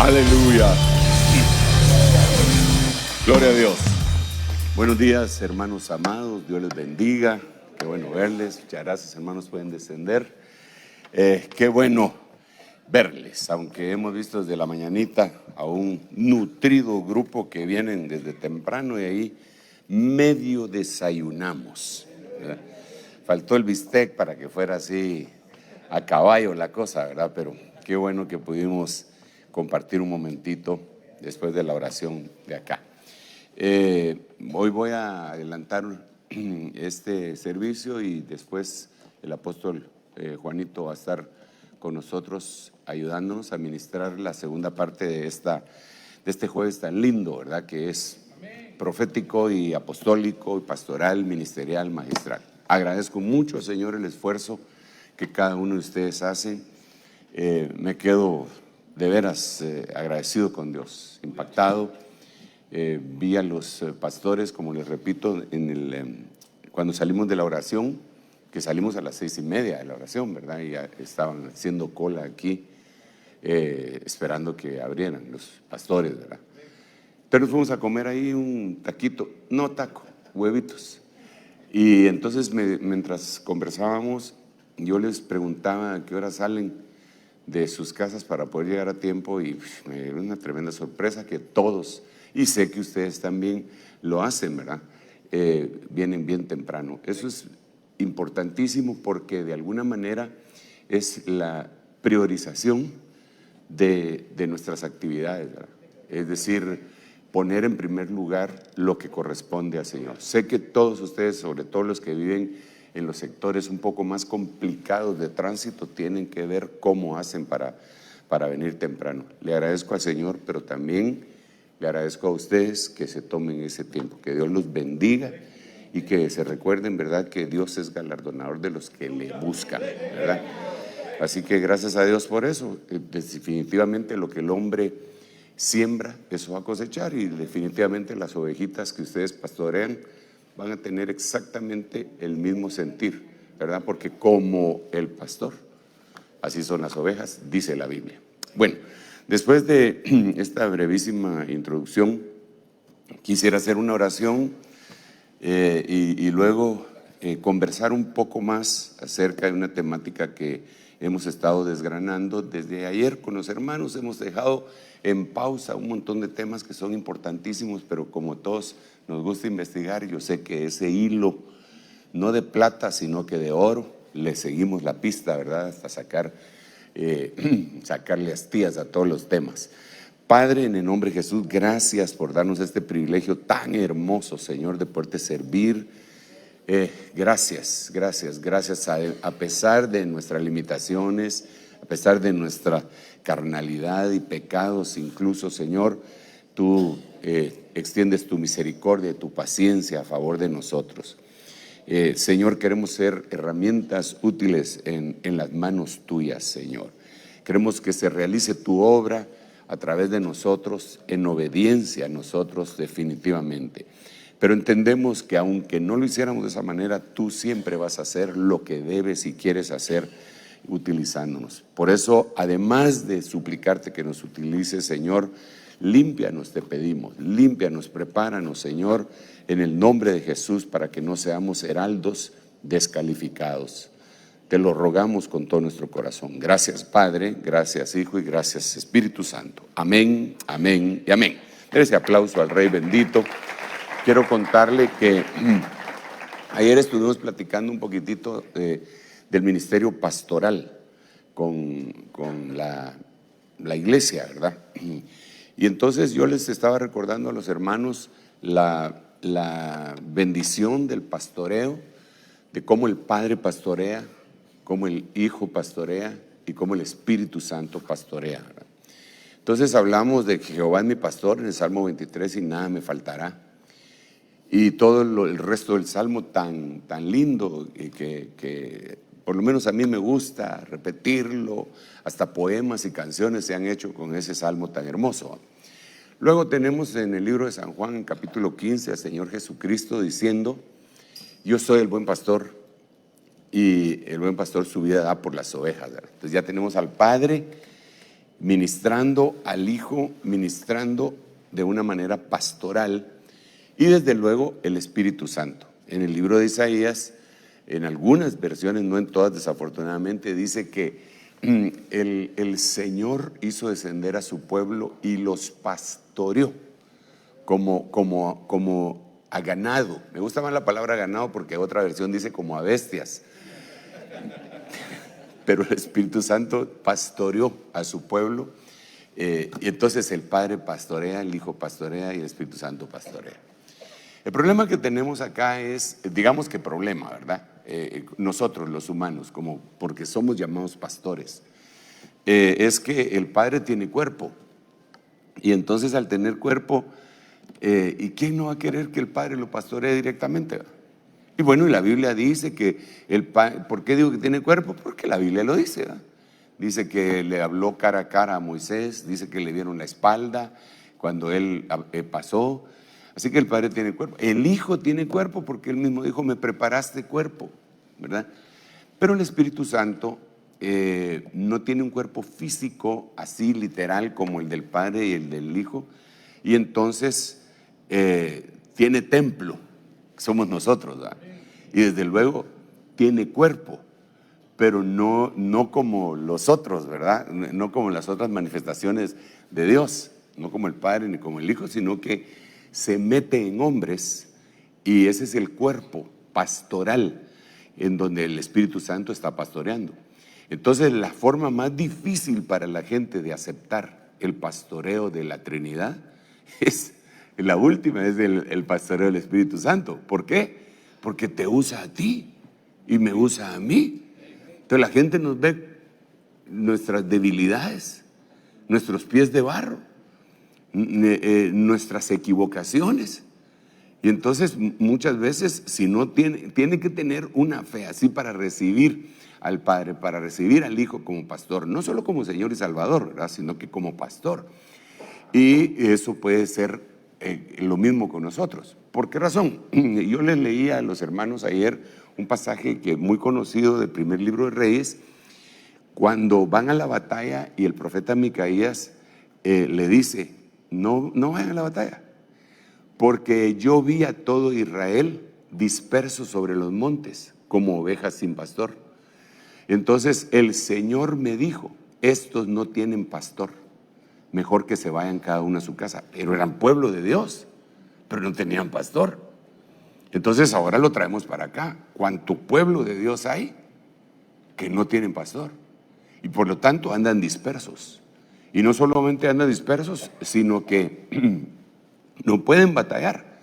Aleluya. Gloria a Dios. Buenos días, hermanos amados. Dios les bendiga. Qué bueno verles. Muchas gracias, hermanos. Pueden descender. Qué bueno verles, aunque hemos visto desde la mañanita a un nutrido grupo que vienen desde temprano y ahí medio desayunamos, ¿verdad? Faltó el bistec para que fuera así a caballo la cosa, ¿verdad? Pero qué bueno que pudimos compartir un momentito después de la oración de acá. Hoy voy a adelantar este servicio y después el apóstol Juanito va a estar con nosotros ayudándonos a ministrar la segunda parte de este jueves tan lindo, ¿verdad? Que es profético y apostólico y pastoral, ministerial, magistral. Agradezco mucho, Señor, el esfuerzo que cada uno de ustedes hace. Me quedo de veras agradecido con Dios, impactado. Vi a los pastores, como les repito, cuando salimos de la oración, que salimos a las 6:30 de la oración, ¿verdad? Y ya estaban haciendo cola aquí, esperando que abrieran los pastores, ¿verdad? Pero nos fuimos a comer ahí un taquito, no taco, huevitos. Y entonces mientras conversábamos, yo les preguntaba a qué hora salen de sus casas para poder llegar a tiempo y me dio una tremenda sorpresa que todos, y sé que ustedes también lo hacen, ¿verdad? Vienen bien temprano. Eso es importantísimo porque de alguna manera es la priorización de nuestras actividades, ¿verdad? Es decir, poner en primer lugar lo que corresponde al Señor. Sé que todos ustedes, sobre todo los que viven en los sectores un poco más complicados de tránsito, tienen que ver cómo hacen para venir temprano. Le agradezco al Señor, pero también le agradezco a ustedes que se tomen ese tiempo. Que Dios los bendiga y que se recuerden, ¿verdad?, que Dios es galardonador de los que le buscan, ¿verdad? Así que gracias a Dios por eso. Definitivamente lo que el hombre siembra, eso va a cosechar, y definitivamente las ovejitas que ustedes pastorean van a tener exactamente el mismo sentir, ¿verdad? Porque como el pastor, así son las ovejas, dice la Biblia. Bueno, después de esta brevísima introducción, quisiera hacer una oración y luego conversar un poco más acerca de una temática que hemos estado desgranando desde ayer con los hermanos. Hemos dejado en pausa un montón de temas que son importantísimos, pero como todos nos gusta investigar, yo sé que ese hilo, no de plata, sino que de oro, le seguimos la pista, ¿verdad? Hasta sacarle astillas a todos los temas. Padre, en el nombre de Jesús, gracias por darnos este privilegio tan hermoso, Señor, de poderte servir. Gracias a pesar de nuestras limitaciones, a pesar de nuestra carnalidad y pecados incluso, Señor, tú extiendes tu misericordia y tu paciencia a favor de nosotros. Señor, queremos ser herramientas útiles en las manos tuyas, Señor. Queremos que se realice tu obra a través de nosotros, en obediencia a nosotros definitivamente. Pero entendemos que aunque no lo hiciéramos de esa manera, tú siempre vas a hacer lo que debes y quieres hacer utilizándonos. Por eso, además de suplicarte que nos utilices, Señor, límpianos, te pedimos, límpianos, prepáranos, Señor, en el nombre de Jesús, para que no seamos heraldos descalificados. Te lo rogamos con todo nuestro corazón. Gracias, Padre, gracias, Hijo, y gracias, Espíritu Santo. Amén, amén y amén. Ese aplauso al Rey bendito. Quiero contarle que ayer estuvimos platicando un poquitito del ministerio pastoral con la iglesia, ¿verdad? Y entonces yo les estaba recordando a los hermanos la bendición del pastoreo, de cómo el Padre pastorea, cómo el Hijo pastorea y cómo el Espíritu Santo pastorea, ¿verdad? Entonces hablamos de que Jehová es mi pastor en el Salmo 23 y nada me faltará. Y todo el resto del Salmo tan lindo que por lo menos a mí me gusta repetirlo, hasta poemas y canciones se han hecho con ese Salmo tan hermoso. Luego tenemos en el libro de San Juan, en capítulo 15, al Señor Jesucristo diciendo: yo soy el buen pastor y el buen pastor su vida da por las ovejas, ¿verdad? Entonces ya tenemos al Padre ministrando al Hijo, ministrando de una manera pastoral, y desde luego el Espíritu Santo. En el libro de Isaías, en algunas versiones, no en todas desafortunadamente, dice que el Señor hizo descender a su pueblo y los pastoreó como a ganado. Me gusta más la palabra ganado porque otra versión dice como a bestias. Pero el Espíritu Santo pastoreó a su pueblo, y entonces el Padre pastorea, el Hijo pastorea y el Espíritu Santo pastorea. El problema que tenemos acá es, digamos que problema, ¿verdad? Nosotros los humanos, como porque somos llamados pastores, es que el Padre tiene cuerpo, y entonces al tener cuerpo, ¿y quién no va a querer que el Padre lo pastoree directamente? Y bueno, y la Biblia dice que ¿por qué digo que tiene cuerpo? Porque la Biblia lo dice, ¿verdad? Dice que le habló cara a cara a Moisés, dice que le dieron la espalda cuando él pasó. Así que el Padre tiene cuerpo. El Hijo tiene cuerpo porque él mismo dijo, me preparaste cuerpo, ¿verdad? Pero el Espíritu Santo no tiene un cuerpo físico así literal como el del Padre y el del Hijo. Y entonces tiene templo, somos nosotros, ¿verdad? Y desde luego tiene cuerpo, pero no como los otros, ¿verdad? No como las otras manifestaciones de Dios, no como el Padre ni como el Hijo, sino que se mete en hombres, y ese es el cuerpo pastoral en donde el Espíritu Santo está pastoreando. Entonces la forma más difícil para la gente de aceptar el pastoreo de la Trinidad es la última, es el pastoreo del Espíritu Santo. ¿Por qué? Porque te usa a ti y me usa a mí. Entonces la gente nos ve nuestras debilidades, nuestros pies de barro, nuestras equivocaciones. Y entonces muchas veces, si no tiene que tener una fe así para recibir al Padre, para recibir al Hijo como pastor, no solo como Señor y Salvador, ¿verdad?, sino que como pastor. Y eso puede ser lo mismo con nosotros. ¿Por qué razón? Yo les leía a los hermanos ayer un pasaje que muy conocido del primer libro de Reyes, cuando van a la batalla y el profeta Micaías le dice, no vayan a la batalla, porque yo vi a todo Israel disperso sobre los montes como ovejas sin pastor. Entonces el Señor me dijo, estos no tienen pastor, mejor que se vayan cada uno a su casa. Pero eran pueblo de Dios, pero no tenían pastor. Entonces ahora lo traemos para acá. ¿Cuánto pueblo de Dios hay que no tienen pastor? Y por lo tanto andan dispersos. Y no solamente andan dispersos, sino que no pueden batallar,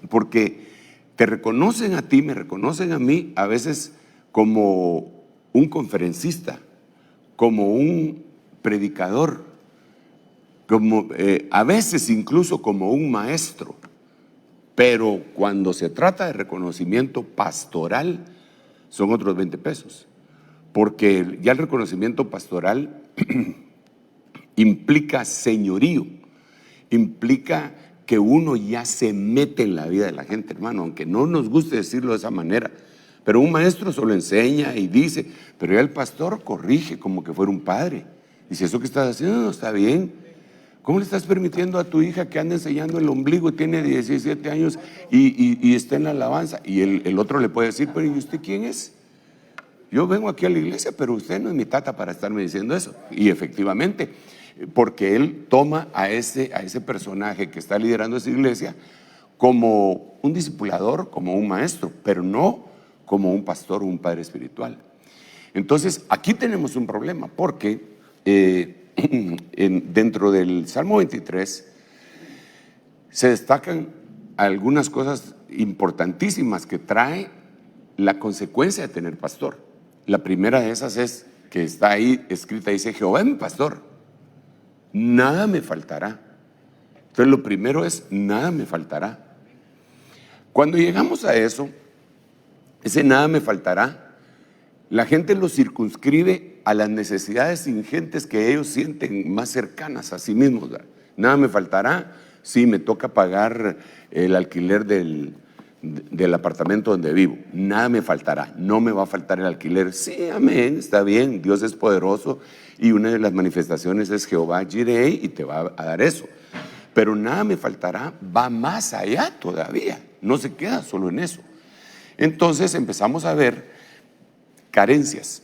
porque te reconocen a ti, me reconocen a mí, a veces como un conferencista, como un predicador, como a veces incluso como un maestro. Pero cuando se trata de reconocimiento pastoral, son otros 20 pesos. Porque ya el reconocimiento pastoral implica señorío, implica que uno ya se mete en la vida de la gente, hermano, aunque no nos guste decirlo de esa manera. Pero un maestro solo enseña y dice, pero ya el pastor corrige como que fuera un padre. Dice, eso que estás haciendo no está bien. ¿Cómo le estás permitiendo a tu hija que ande enseñando el ombligo, tiene 17 años y está en la alabanza? Y el otro le puede decir, pero ¿y usted quién es? Yo vengo aquí a la iglesia, pero usted no es mi tata para estarme diciendo eso. Y efectivamente, porque él toma a ese personaje que está liderando esa iglesia como un discipulador, como un maestro, pero no como un pastor o un padre espiritual. Entonces, aquí tenemos un problema, porque dentro del Salmo 23 se destacan algunas cosas importantísimas que trae la consecuencia de tener pastor. La primera de esas es que está ahí escrita, dice, Jehová es mi pastor, nada me faltará. Entonces lo primero es, nada me faltará. Cuando llegamos a eso, ese nada me faltará, la gente lo circunscribe a las necesidades ingentes que ellos sienten más cercanas a sí mismos. Nada me faltará si me toca pagar el alquiler del apartamento donde vivo. Nada me faltará, no me va a faltar el alquiler. Sí, amén, está bien, Dios es poderoso y una de las manifestaciones es Jehová Jireh y te va a dar eso. Pero nada me faltará, va más allá todavía, no se queda solo en eso. Entonces empezamos a ver carencias.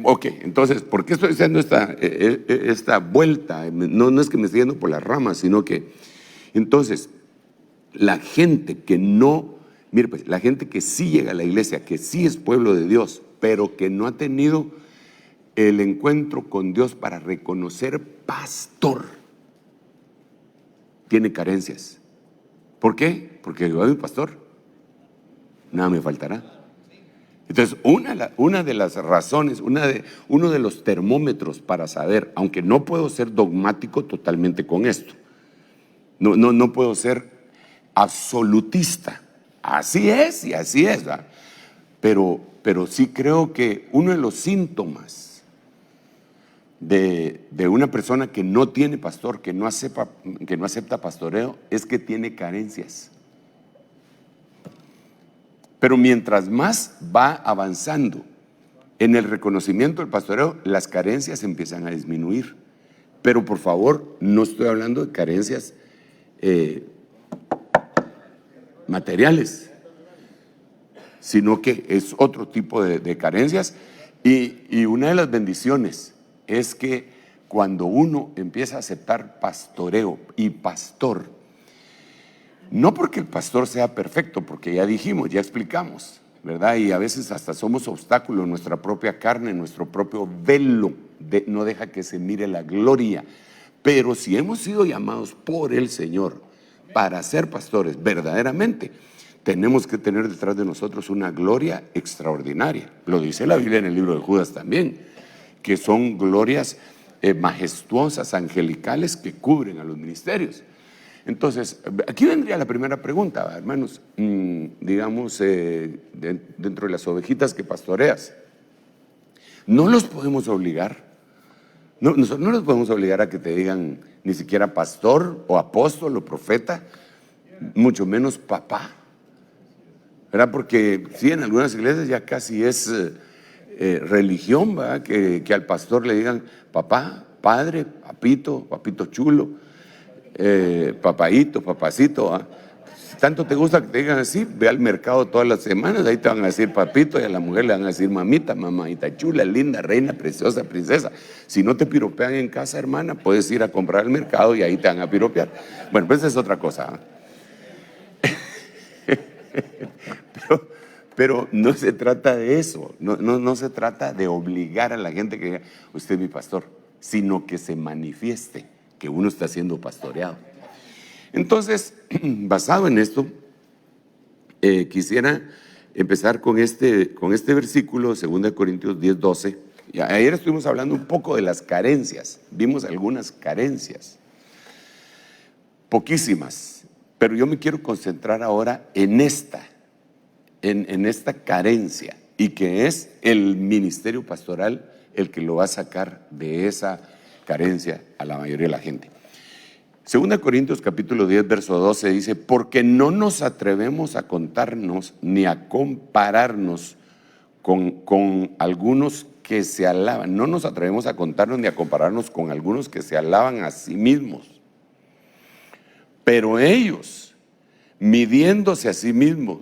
Ok, entonces, ¿por qué estoy haciendo esta vuelta? No es que me esté yendo por las ramas, sino que, entonces, la gente que no, mire pues, la gente que sí llega a la iglesia, que sí es pueblo de Dios, pero que no ha tenido el encuentro con Dios para reconocer pastor, tiene carencias. ¿Por qué? Porque yo soy pastor, nada me faltará. Entonces, una de las razones, uno de los termómetros para saber, aunque no puedo ser dogmático totalmente con esto, no puedo ser absolutista, así es y así es, ¿verdad? Pero sí creo que uno de los síntomas de una persona que no tiene pastor, que no acepta pastoreo, es que tiene carencias. Pero mientras más va avanzando en el reconocimiento del pastoreo, las carencias empiezan a disminuir. Pero por favor, no estoy hablando de carencias materiales, sino que es otro tipo de carencias. Y una de las bendiciones es que cuando uno empieza a aceptar pastoreo y pastor, no porque el pastor sea perfecto, porque ya dijimos, ya explicamos, ¿verdad? Y a veces hasta somos obstáculos, nuestra propia carne, nuestro propio velo no deja que se mire la gloria. Pero si hemos sido llamados por el Señor para ser pastores verdaderamente, tenemos que tener detrás de nosotros una gloria extraordinaria. Lo dice la Biblia en el libro de Judas también, que son glorias majestuosas, angelicales, que cubren a los ministerios. Entonces, aquí vendría la primera pregunta, hermanos, digamos, dentro de las ovejitas que pastoreas. No los podemos obligar, nosotros no los podemos obligar a que te digan ni siquiera pastor o apóstol o profeta, mucho menos papá, ¿verdad? Porque sí, en algunas iglesias ya casi es religión, ¿verdad? Que al pastor le digan papá, padre, papito, papito chulo. Papaíto, papacito, ¿eh? Si tanto te gusta que te digan así, ve al mercado todas las semanas, ahí te van a decir papito y a la mujer le van a decir mamita, mamadita chula, linda, reina, preciosa, princesa. Si no te piropean en casa, hermana, puedes ir a comprar al mercado y ahí te van a piropear. Bueno, pues esa es otra cosa, ¿eh? Pero no se trata de eso, no se trata de obligar a la gente que diga, usted es mi pastor, sino que se manifieste que uno está siendo pastoreado. Entonces, basado en esto, quisiera empezar con este versículo, 2 Corintios 10, 12. Y ayer estuvimos hablando un poco de las carencias, vimos algunas carencias, poquísimas, pero yo me quiero concentrar ahora en esta carencia, y que es el ministerio pastoral el que lo va a sacar de esa carencia a la mayoría de la gente. 2 Corintios capítulo 10 verso 12 dice, porque no nos atrevemos a contarnos ni a compararnos con algunos que se alaban. No nos atrevemos a contarnos ni a compararnos con algunos que se alaban a sí mismos. Pero ellos, midiéndose a sí mismos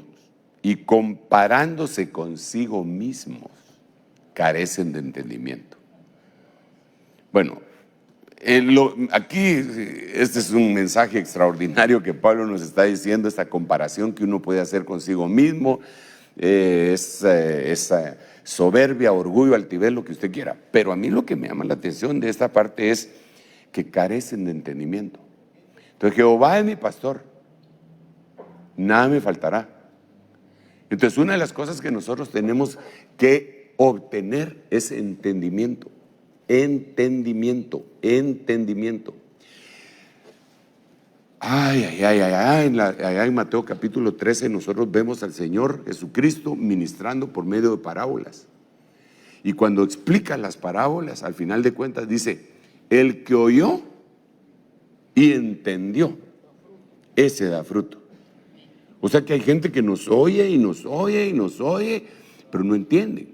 y comparándose consigo mismos, carecen de entendimiento. Bueno, aquí este es un mensaje extraordinario que Pablo nos está diciendo, esta comparación que uno puede hacer consigo mismo, esa soberbia, orgullo, altivez, lo que usted quiera. Pero a mí lo que me llama la atención de esta parte es que carecen de entendimiento. Entonces, Jehová es mi pastor, nada me faltará. Entonces, una de las cosas que nosotros tenemos que obtener es entendimiento. Entendimiento. Allá en Mateo capítulo 13 nosotros vemos al Señor Jesucristo ministrando por medio de parábolas. Y cuando explica las parábolas, al final de cuentas dice, el que oyó y entendió, ese da fruto. O sea que hay gente que nos oye, pero no entiende.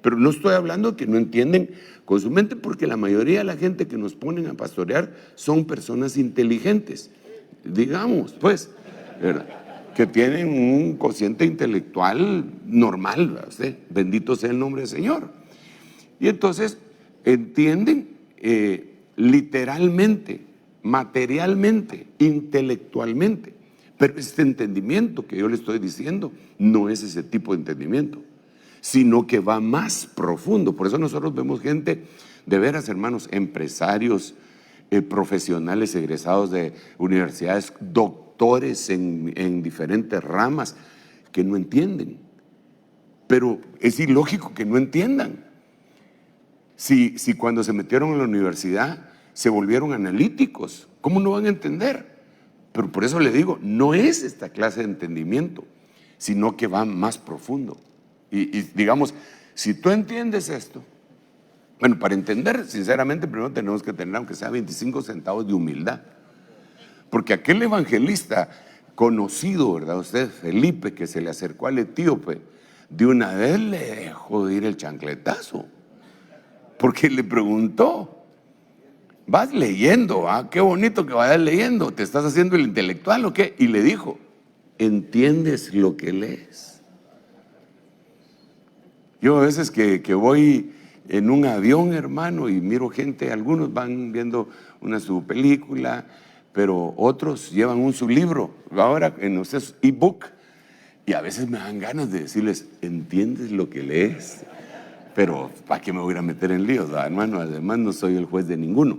Pero no estoy hablando que no entienden con su mente, porque la mayoría de la gente que nos ponen a pastorear son personas inteligentes, digamos, pues, ¿verdad?, que tienen un cociente intelectual normal, ¿verdad? Bendito sea el nombre del Señor. Y entonces entienden literalmente, materialmente, intelectualmente. Pero este entendimiento que yo le estoy diciendo no es ese tipo de entendimiento, sino que va más profundo. Por eso nosotros vemos gente, de veras, hermanos, empresarios, profesionales egresados de universidades, doctores en diferentes ramas, que no entienden. Pero es ilógico que no entiendan. Si cuando se metieron en la universidad se volvieron analíticos, ¿cómo no van a entender? Pero por eso le digo, no es esta clase de entendimiento, sino que va más profundo. Y digamos, si tú entiendes esto, bueno, para entender, sinceramente, primero tenemos que tener, aunque sea 25 centavos de humildad. Porque aquel evangelista conocido, ¿verdad? Usted, Felipe, que se le acercó al etíope, de una vez le dejó de ir el chancletazo. Porque le preguntó, vas leyendo, qué bonito que vayas leyendo, ¿te estás haciendo el intelectual o qué? Y le dijo, ¿entiendes lo que lees? Yo a veces que voy en un avión, hermano, y miro gente, algunos van viendo su película, pero otros llevan su libro, ahora en ustedes ebook, y a veces me dan ganas de decirles, ¿entiendes lo que lees? Pero ¿para qué me voy a meter en líos, hermano? Además no soy el juez de ninguno.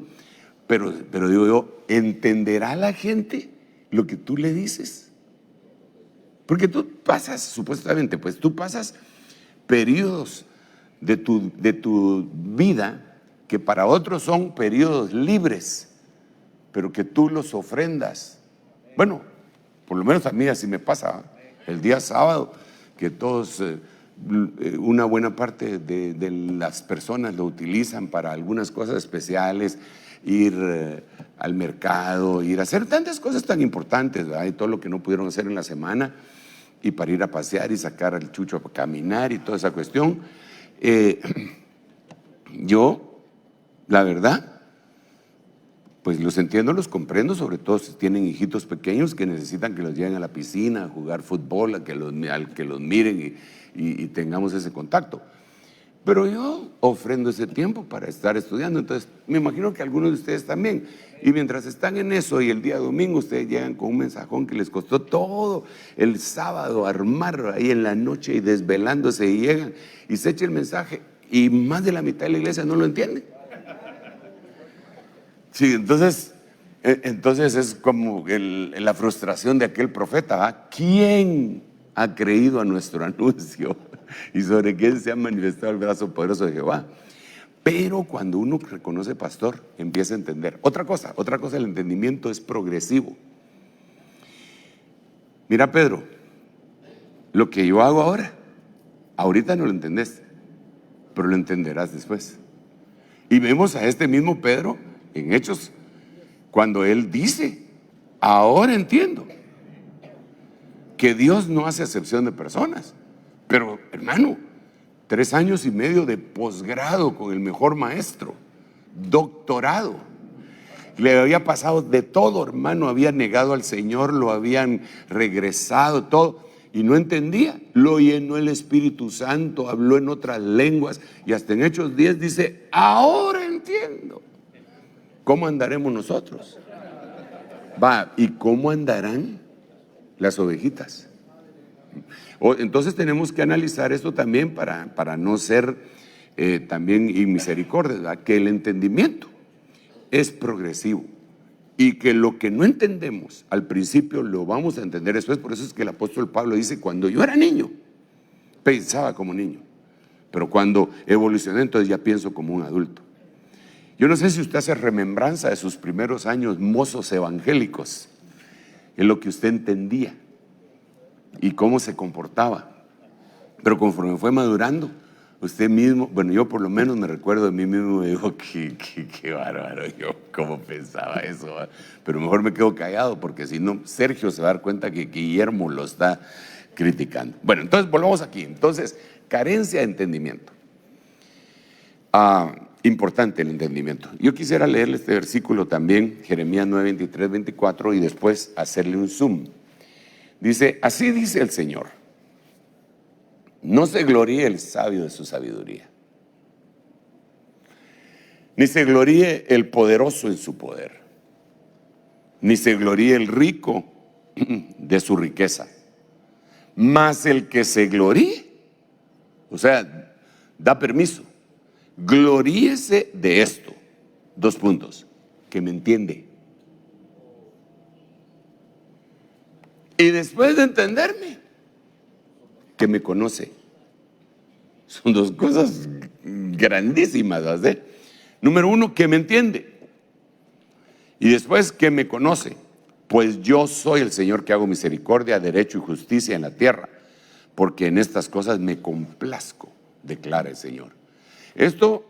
Pero digo yo, ¿entenderá la gente lo que tú le dices? Porque tú pasas, supuestamente, pues tú pasas periodos de tu vida que para otros son periodos libres, pero que tú los ofrendas. Bueno, por lo menos a mí así me pasa, el día sábado, que todos, una buena parte de las personas lo utilizan para algunas cosas especiales, ir al mercado, ir a hacer tantas cosas tan importantes, ¿verdad? Y todo lo que no pudieron hacer en la semana, y para ir a pasear y sacar al chucho a caminar y toda esa cuestión. Yo, la verdad, pues los entiendo, los comprendo, sobre todo si tienen hijitos pequeños que necesitan que los lleven a la piscina, a jugar fútbol, a que los miren y tengamos ese contacto. Pero yo ofrendo ese tiempo para estar estudiando, entonces me imagino que algunos de ustedes también. Y mientras están en eso y el día domingo ustedes llegan con un mensajón que les costó todo el sábado armar ahí en la noche y desvelándose, y llegan y se echa el mensaje y más de la mitad de la iglesia no lo entiende. Sí, entonces es como la frustración de aquel profeta, ¿va? ¿Quién ha creído a nuestro anuncio? ¿Y sobre quién se ha manifestado el brazo poderoso de Jehová? Pero cuando uno reconoce pastor, empieza a entender. Otra cosa, el entendimiento es progresivo. Mira, Pedro, lo que yo hago ahorita no lo entendés, pero lo entenderás después. Y vemos a este mismo Pedro en Hechos, cuando él dice, ahora entiendo que Dios no hace acepción de personas. Pero, hermano, 3 años y medio de posgrado con el mejor maestro, doctorado, le había pasado de todo, hermano, había negado al Señor, lo habían regresado, todo, y no entendía. Lo llenó el Espíritu Santo, habló en otras lenguas, y hasta en Hechos 10 dice, ahora entiendo. ¿Cómo andaremos nosotros? ¿Y cómo andarán las ovejitas? Entonces tenemos que analizar esto también para no ser también inmisericordias, ¿verdad? Que el entendimiento es progresivo y que lo que no entendemos al principio lo vamos a entender después. Por eso es que el apóstol Pablo dice, cuando yo era niño pensaba como niño, pero cuando evolucioné entonces ya pienso como un adulto. Yo no sé si usted hace remembranza de sus primeros años mozos evangélicos, en lo que usted entendía y cómo se comportaba, pero conforme fue madurando, usted mismo, bueno, yo por lo menos me recuerdo de mí mismo, me dijo, qué bárbaro, yo cómo pensaba eso, pero mejor me quedo callado, porque si no, Sergio se va a dar cuenta que Guillermo lo está criticando. Bueno, entonces volvamos aquí. Entonces, carencia de entendimiento. Importante el entendimiento. Yo quisiera leerle este versículo también, Jeremías 9, 23, 24, y después hacerle un zoom. Dice, así dice el Señor, no se gloríe el sabio de su sabiduría, ni se gloríe el poderoso en su poder, ni se gloríe el rico de su riqueza, mas el que se gloríe, o sea, da permiso, gloríese de esto, 2 puntos, que me entiende. Y después de entenderme, que me conoce. Son 2 cosas grandísimas, ¿verdad? Número 1, que me entiende. Y después, que me conoce. Pues yo soy el Señor que hago misericordia, derecho y justicia en la tierra, porque en estas cosas me complazco, declara el Señor. Esto,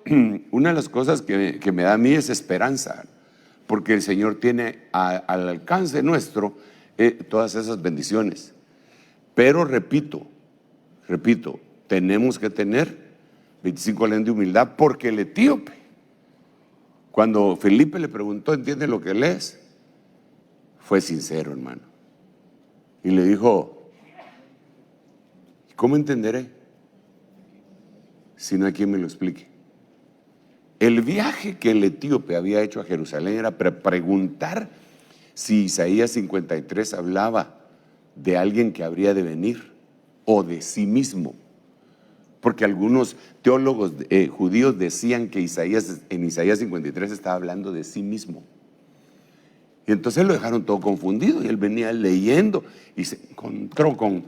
una de las cosas que me da a mí es esperanza, porque el Señor tiene al alcance nuestro todas esas bendiciones. Pero repito, tenemos que tener 25 años de humildad, porque el etíope, cuando Felipe le preguntó, ¿entiende lo que lees? Fue sincero, hermano. Y le dijo, ¿cómo entenderé si no hay quien me lo explique? El viaje que el etíope había hecho a Jerusalén era preguntar si Isaías 53 hablaba de alguien que habría de venir o de sí mismo, porque algunos teólogos judíos decían que en Isaías 53 estaba hablando de sí mismo. Y entonces lo dejaron todo confundido, y él venía leyendo y se encontró con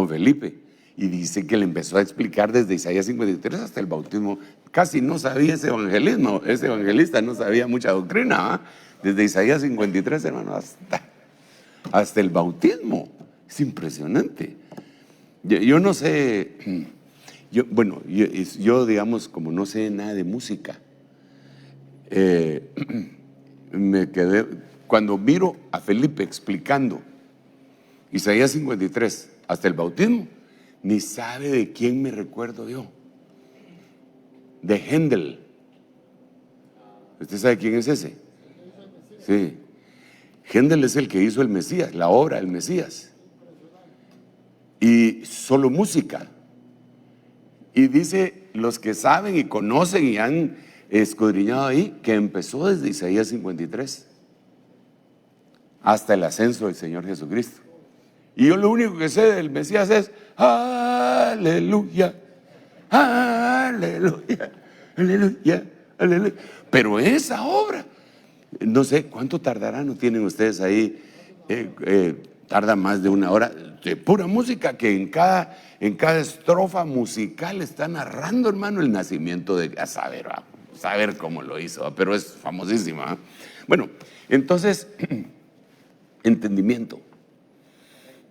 Felipe, y dice que le empezó a explicar desde Isaías 53 hasta el bautismo. Casi no sabía ese evangelista no sabía mucha doctrina, ¿eh? Desde Isaías 53, hermano, hasta el bautismo. Es impresionante. Yo no sé, yo digamos, como no sé nada de música, me quedé, cuando miro a Felipe explicando Isaías 53 hasta el bautismo, ni sabe de quién me recuerdo yo. De Händel. ¿Usted sabe quién es ese? Sí. Händel es el que hizo el Mesías, la obra del Mesías. Y solo música. Y dice, los que saben y conocen y han escudriñado ahí, que empezó desde Isaías 53 hasta el ascenso del Señor Jesucristo. Y yo lo único que sé del Mesías es aleluya, aleluya, aleluya, aleluya. Pero esa obra, no sé cuánto tardará, ¿no tienen ustedes ahí? Tarda más de 1 hora de pura música, que en cada estrofa musical está narrando, hermano, el nacimiento de, a saber cómo lo hizo, pero es famosísima, ¿eh? Bueno, entonces, entendimiento.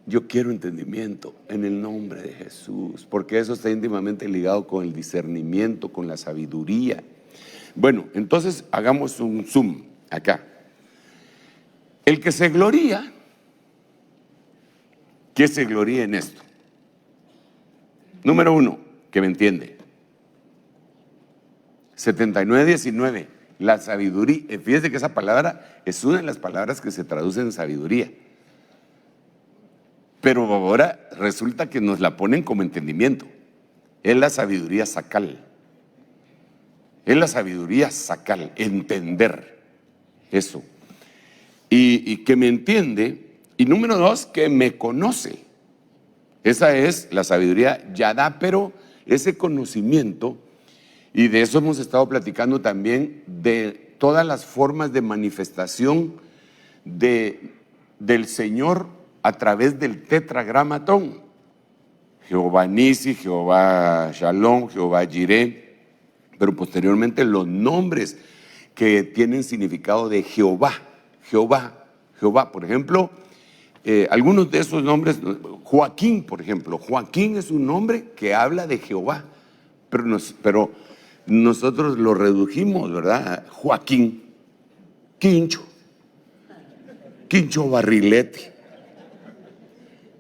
Yo quiero entendimiento en el nombre de Jesús, porque eso está íntimamente ligado con el discernimiento, con la sabiduría. Bueno, entonces hagamos un zoom acá. El que se gloría, ¿qué se gloría en esto? Número 1, que me entiende. 79:19, la sabiduría. Fíjese que esa palabra es una de las palabras que se traduce en sabiduría. Pero ahora resulta que nos la ponen como entendimiento. Es la sabiduría sacal. Es la sabiduría sacal, entender eso. Y que me entiende. Y número 2, que me conoce. Esa es la sabiduría yadá, pero ese conocimiento, y de eso hemos estado platicando también, de todas las formas de manifestación del Señor a través del tetragramatón. Jehová Nisi, Jehová Shalom, Jehová Jireh, pero posteriormente los nombres que tienen significado de Jehová. Por ejemplo, algunos de esos nombres, Joaquín, por ejemplo. Joaquín es un nombre que habla de Jehová, pero nosotros lo redujimos, ¿verdad? Joaquín, Quincho Barrilete.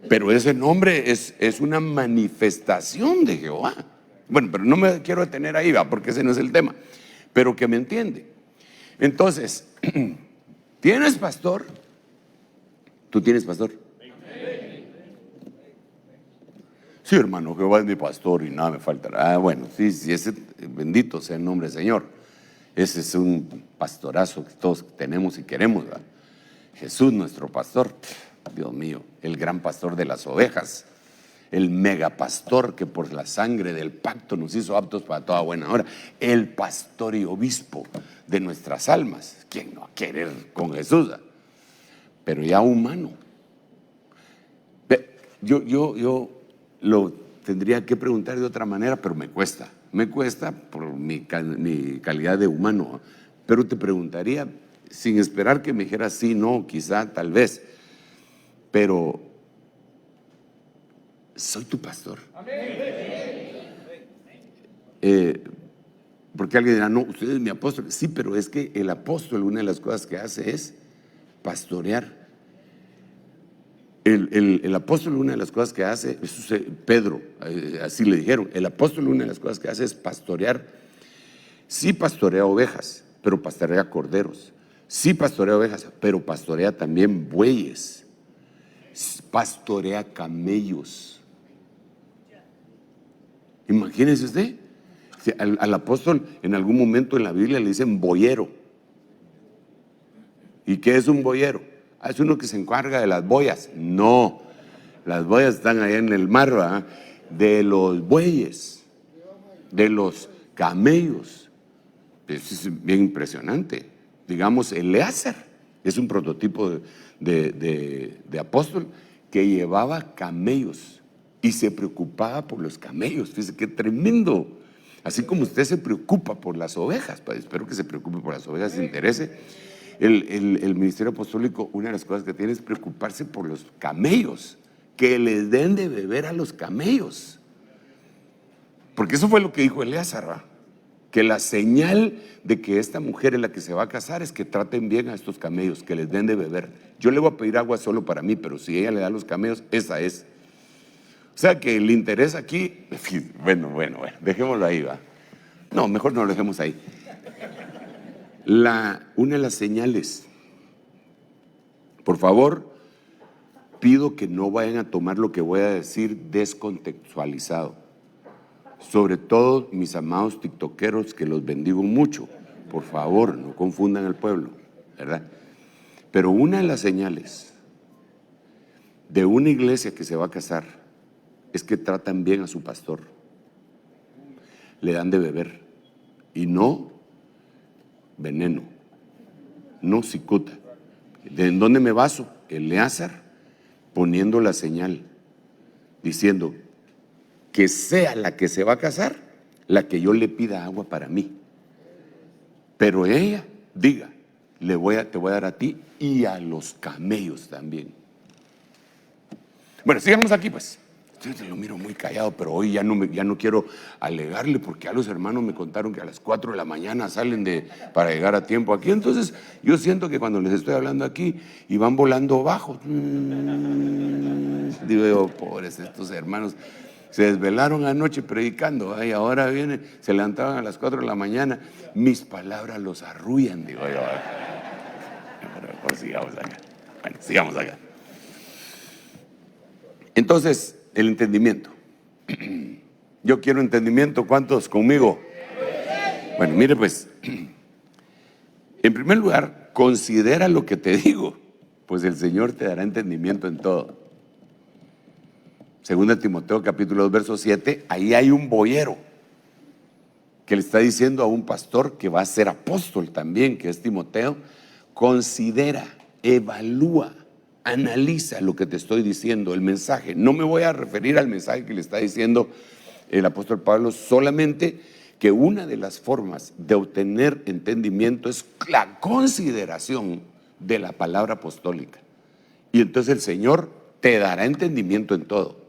Pero ese nombre es una manifestación de Jehová. Bueno, pero no me quiero detener ahí, ¿va? Porque ese no es el tema. Pero que me entiende. Entonces, ¿tienes pastor? ¿Tú tienes pastor? Sí, hermano, Jehová es mi pastor y nada me faltará. Ah, bueno, sí, ese, bendito sea el nombre del Señor. Ese es un pastorazo que todos tenemos y queremos, ¿verdad? Jesús, nuestro pastor, Dios mío, el gran pastor de las ovejas, el megapastor que por la sangre del pacto nos hizo aptos para toda buena obra, el pastor y obispo de nuestras almas. ¿Quién no va a querer con Jesús? Pero ya humano. Yo lo tendría que preguntar de otra manera, pero me cuesta por mi calidad de humano. Pero te preguntaría, sin esperar que me dijeras sí, no, quizá, tal vez, pero soy tu pastor. Porque alguien dirá, no, usted es mi apóstol. Sí, pero es que el apóstol, una de las cosas que hace es pastorear. El apóstol, una de las cosas que hace, Pedro, así le dijeron, el apóstol, una de las cosas que hace es pastorear. Sí pastorea ovejas, pero pastorea corderos. Sí pastorea ovejas, pero pastorea también bueyes. Pastorea camellos. Imagínese usted, al apóstol en algún momento en la Biblia le dicen boyero. ¿Y qué es un boyero? Es uno que se encarga de las boyas. No, las boyas están allá en el mar, ¿verdad? De los bueyes, de los camellos. Eso es bien impresionante. Digamos, Eleazar es un prototipo de apóstol que llevaba camellos y se preocupaba por los camellos. Fíjese qué tremendo. Así como usted se preocupa por las ovejas, pues espero que se preocupe por las ovejas, se interese. El ministerio apostólico, una de las cosas que tiene es preocuparse por los camellos, que les den de beber a los camellos. Porque eso fue lo que dijo Eleazar, ¿verdad? Que la señal de que esta mujer es la que se va a casar es que traten bien a estos camellos, que les den de beber. Yo le voy a pedir agua solo para mí, pero si ella le da a los camellos, esa es. O sea que el interés aquí, bueno, dejémoslo ahí, va. No, mejor no lo dejemos ahí. Una de las señales, por favor, pido que no vayan a tomar lo que voy a decir descontextualizado. Sobre todo mis amados tiktokeros, que los bendigo mucho. Por favor, no confundan al pueblo, ¿verdad? Pero una de las señales de una iglesia que se va a casar es que tratan bien a su pastor. Le dan de beber y no veneno, no cicuta. ¿De dónde me baso? Eleazar poniendo la señal, diciendo que sea la que se va a casar, la que yo le pida agua para mí. Pero ella diga, te voy a dar a ti y a los camellos también. Bueno, sigamos aquí pues. Yo lo miro muy callado, pero hoy ya no quiero alegarle, porque ya los hermanos me contaron que a las 4 de la mañana salen para llegar a tiempo aquí. Entonces yo siento que cuando les estoy hablando aquí y van volando bajo, digo yo, pobres estos hermanos, se desvelaron anoche predicando, y ahora vienen, se levantaban a las 4 de la mañana, mis palabras los arrullan, digo yo. Pero sigamos acá. Bueno, sigamos acá. Entonces, el entendimiento. Yo quiero entendimiento. ¿Cuántos conmigo? Bueno, mire pues, en primer lugar, considera lo que te digo, pues el Señor te dará entendimiento en todo. Segunda Timoteo capítulo 2 verso 7, ahí hay un boyero que le está diciendo a un pastor que va a ser apóstol también, que es Timoteo, considera, evalúa, analiza lo que te estoy diciendo, el mensaje. No me voy a referir al mensaje que le está diciendo el apóstol Pablo, solamente que una de las formas de obtener entendimiento es la consideración de la palabra apostólica. Y entonces el Señor te dará entendimiento en todo.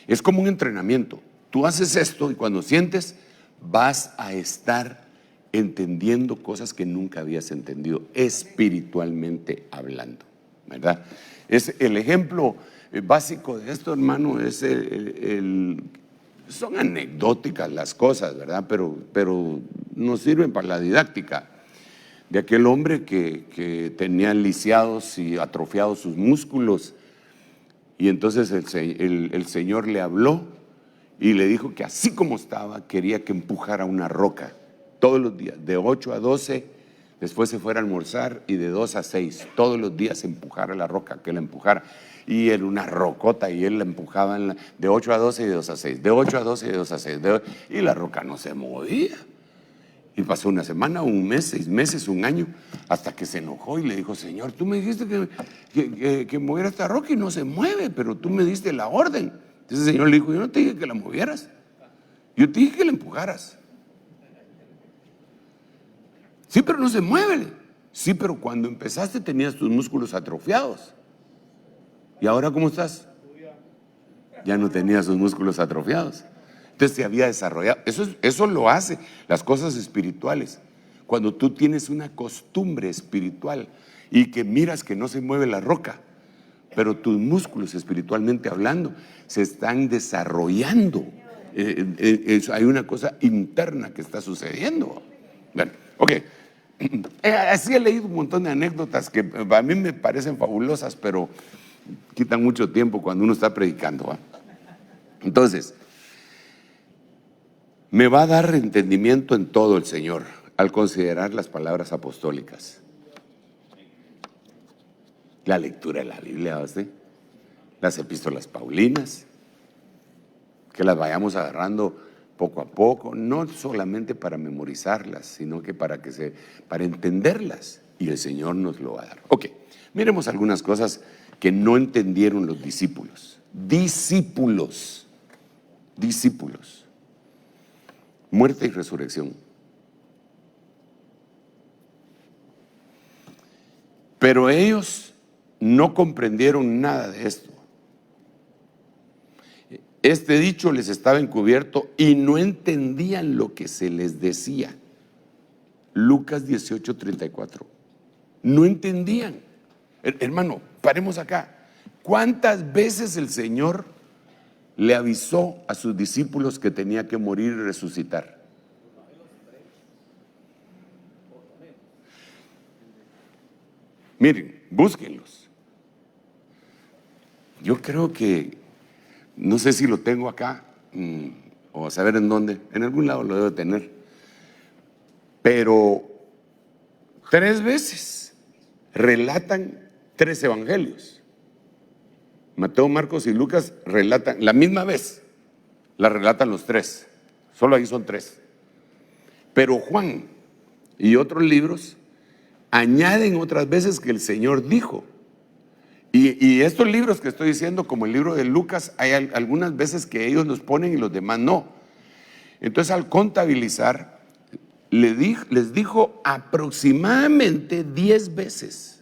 Es como un entrenamiento. Tú haces esto y cuando sientes, vas a estar entendiendo cosas que nunca habías entendido, espiritualmente hablando, ¿verdad? Es el ejemplo básico de esto, hermano, es Son anecdóticas las cosas, ¿verdad? Pero nos sirven para la didáctica. De aquel hombre que tenía lisiados y atrofiados sus músculos, y entonces el Señor le habló y le dijo que así como estaba, quería que empujara una roca todos los días, de 8 a 12, después se fuera a almorzar, y de 2 a 6, todos los días empujara la roca, que la empujara. Y era una rocota, y él la empujaba de 8 a 12 y de 2 a 6, de 8 a 12 y de 2 a 6, y la roca no se movía. Y pasó una semana, un mes, 6 meses, un año, hasta que se enojó y le dijo: Señor, tú me dijiste que moviera esta roca y no se mueve, pero tú me diste la orden. Entonces el Señor le dijo: yo no te dije que la movieras, yo te dije que la empujaras. Sí, pero no se mueve. Sí, pero cuando empezaste tenías tus músculos atrofiados. ¿Y ahora cómo estás? Ya no tenías tus músculos atrofiados. Entonces se había desarrollado. Eso lo hace las cosas espirituales. Cuando tú tienes una costumbre espiritual y que miras que no se mueve la roca, pero tus músculos, espiritualmente hablando, se están desarrollando. Hay una cosa interna que está sucediendo. Bueno, ok. Así he leído un montón de anécdotas que a mí me parecen fabulosas, pero quitan mucho tiempo cuando uno está predicando, ¿va? Entonces, me va a dar entendimiento en todo el Señor al considerar las palabras apostólicas. La lectura de la Biblia, ¿sí? Las epístolas paulinas, que las vayamos agarrando poco a poco, no solamente para memorizarlas, sino que para entenderlas, y el Señor nos lo va a dar. Ok, miremos algunas cosas que no entendieron los discípulos. Discípulos. Muerte y resurrección. Pero ellos no comprendieron nada de esto. Este dicho les estaba encubierto y no entendían lo que se les decía. Lucas 18:34. No entendían. Hermano, paremos acá. ¿Cuántas veces el Señor le avisó a sus discípulos que tenía que morir y resucitar? Miren, búsquenlos. Yo creo que, no sé si lo tengo acá o a saber en dónde, en algún lado lo debo tener, pero 3 veces relatan 3 evangelios. Mateo, Marcos y Lucas relatan la misma vez, la relatan los 3, solo ahí son 3. Pero Juan y otros libros añaden otras veces que el Señor dijo. Y estos libros que estoy diciendo, como el libro de Lucas, hay algunas veces que ellos los ponen y los demás no. Entonces, al contabilizar, les dijo aproximadamente 10 veces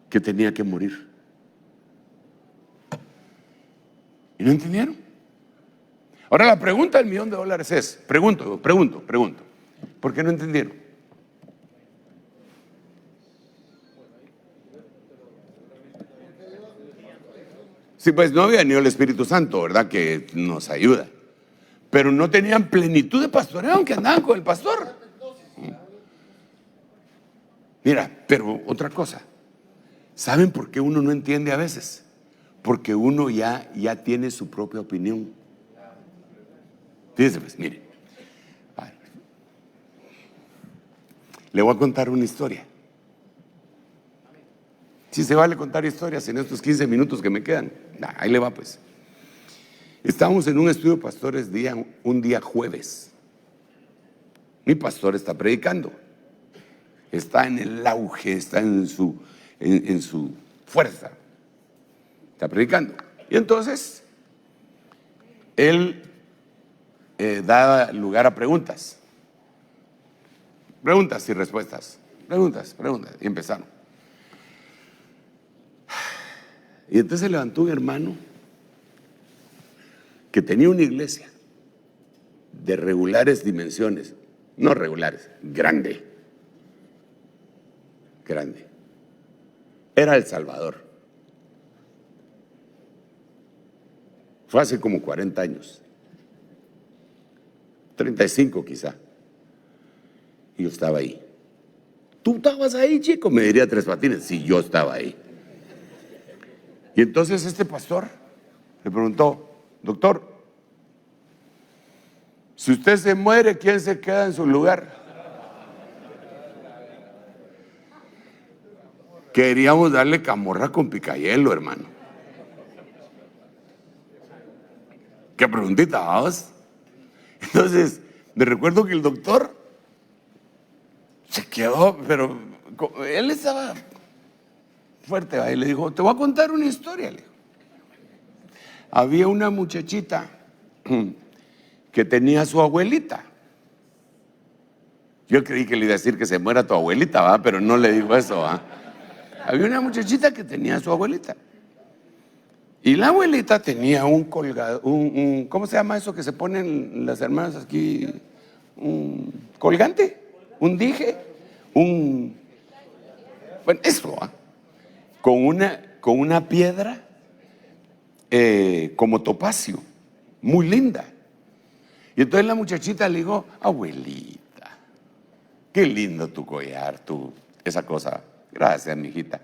que tenía que morir. ¿Y no entendieron? Ahora la pregunta del $1.000.000 es, pregunto, ¿por qué no entendieron? Sí, pues no había venido el Espíritu Santo, ¿verdad? Que nos ayuda. Pero no tenían plenitud de pastoreo, aunque andaban con el pastor. Mira, pero otra cosa. ¿Saben por qué uno no entiende a veces? Porque uno ya tiene su propia opinión. Fíjense, pues, mire. Le voy a contar una historia. Si se vale contar historias en estos 15 minutos que me quedan. Ahí le va, pues. Estábamos en un estudio de pastores un día jueves. Mi pastor está predicando. Está en el auge, está en su fuerza. Está predicando. Y entonces, él da lugar a preguntas. Preguntas y respuestas. Preguntas. Y empezaron. Y entonces se levantó un hermano que tenía una iglesia de regulares dimensiones, no regulares, grande. Era El Salvador. Fue hace como 40 años. 35 quizá. Y yo estaba ahí. ¿Tú estabas ahí, chico? Me diría Tres Patines. Sí, yo estaba ahí. Y entonces este pastor le preguntó: doctor, si usted se muere, ¿quién se queda en su lugar? Queríamos darle camorra con picayelo, hermano. ¿Qué preguntita, vamos? Entonces, me recuerdo que el doctor se quedó, pero él estaba fuerte, ¿va? Y le dijo: te voy a contar una historia. Le dijo: había una muchachita que tenía a su abuelita. Yo creí que le iba a decir que se muera tu abuelita, ¿va? Pero no le dijo eso, ¿va? Había una muchachita que tenía a su abuelita. Y la abuelita tenía un colgado, ¿cómo se llama eso que se ponen las hermanas aquí? Un colgante, un dije, bueno, eso, ¿ah? Con una piedra como topacio, muy linda. Y entonces la muchachita le dijo: abuelita, qué lindo tu collar, esa cosa. Gracias, mijita.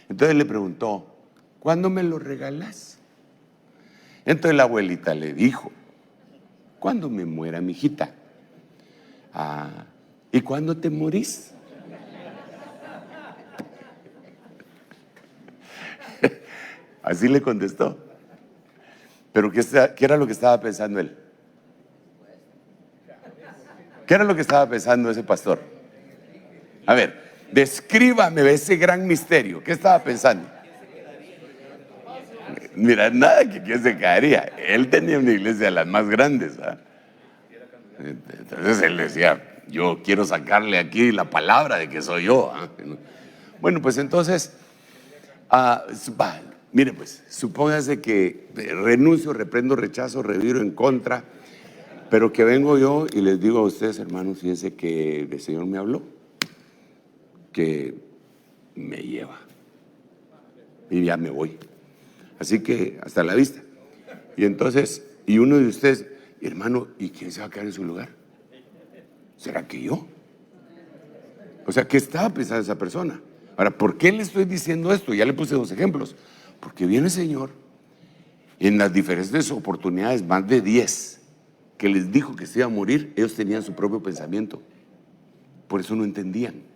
Entonces le preguntó: ¿cuándo me lo regalas? Entonces la abuelita le dijo: cuando me muera, mijita. Ah, ¿y cuándo te morís? Así le contestó. Pero ¿qué era lo que estaba pensando él? ¿Qué era lo que estaba pensando ese pastor? A ver, descríbame ese gran misterio. ¿Qué estaba pensando? Mira, nada que quién se caería. Él tenía una iglesia de las más grandes, ¿eh? Entonces él decía: yo quiero sacarle aquí la palabra de que soy yo, ¿eh? Bueno, pues entonces, mire, pues, supóngase que renuncio, reprendo, rechazo, reviro en contra, pero que vengo yo y les digo a ustedes, hermanos, fíjense que el Señor me habló, que me lleva y ya me voy. Así que hasta la vista. Y entonces, y uno de ustedes: hermano, ¿y quién se va a quedar en su lugar? ¿Será que yo? O sea, ¿qué estaba pensando esa persona? Ahora, ¿por qué le estoy diciendo esto? Ya le puse 2 ejemplos. Porque viene el Señor en las diferentes oportunidades, más de 10, que les dijo que se iba a morir. Ellos tenían su propio pensamiento. Por eso no entendían.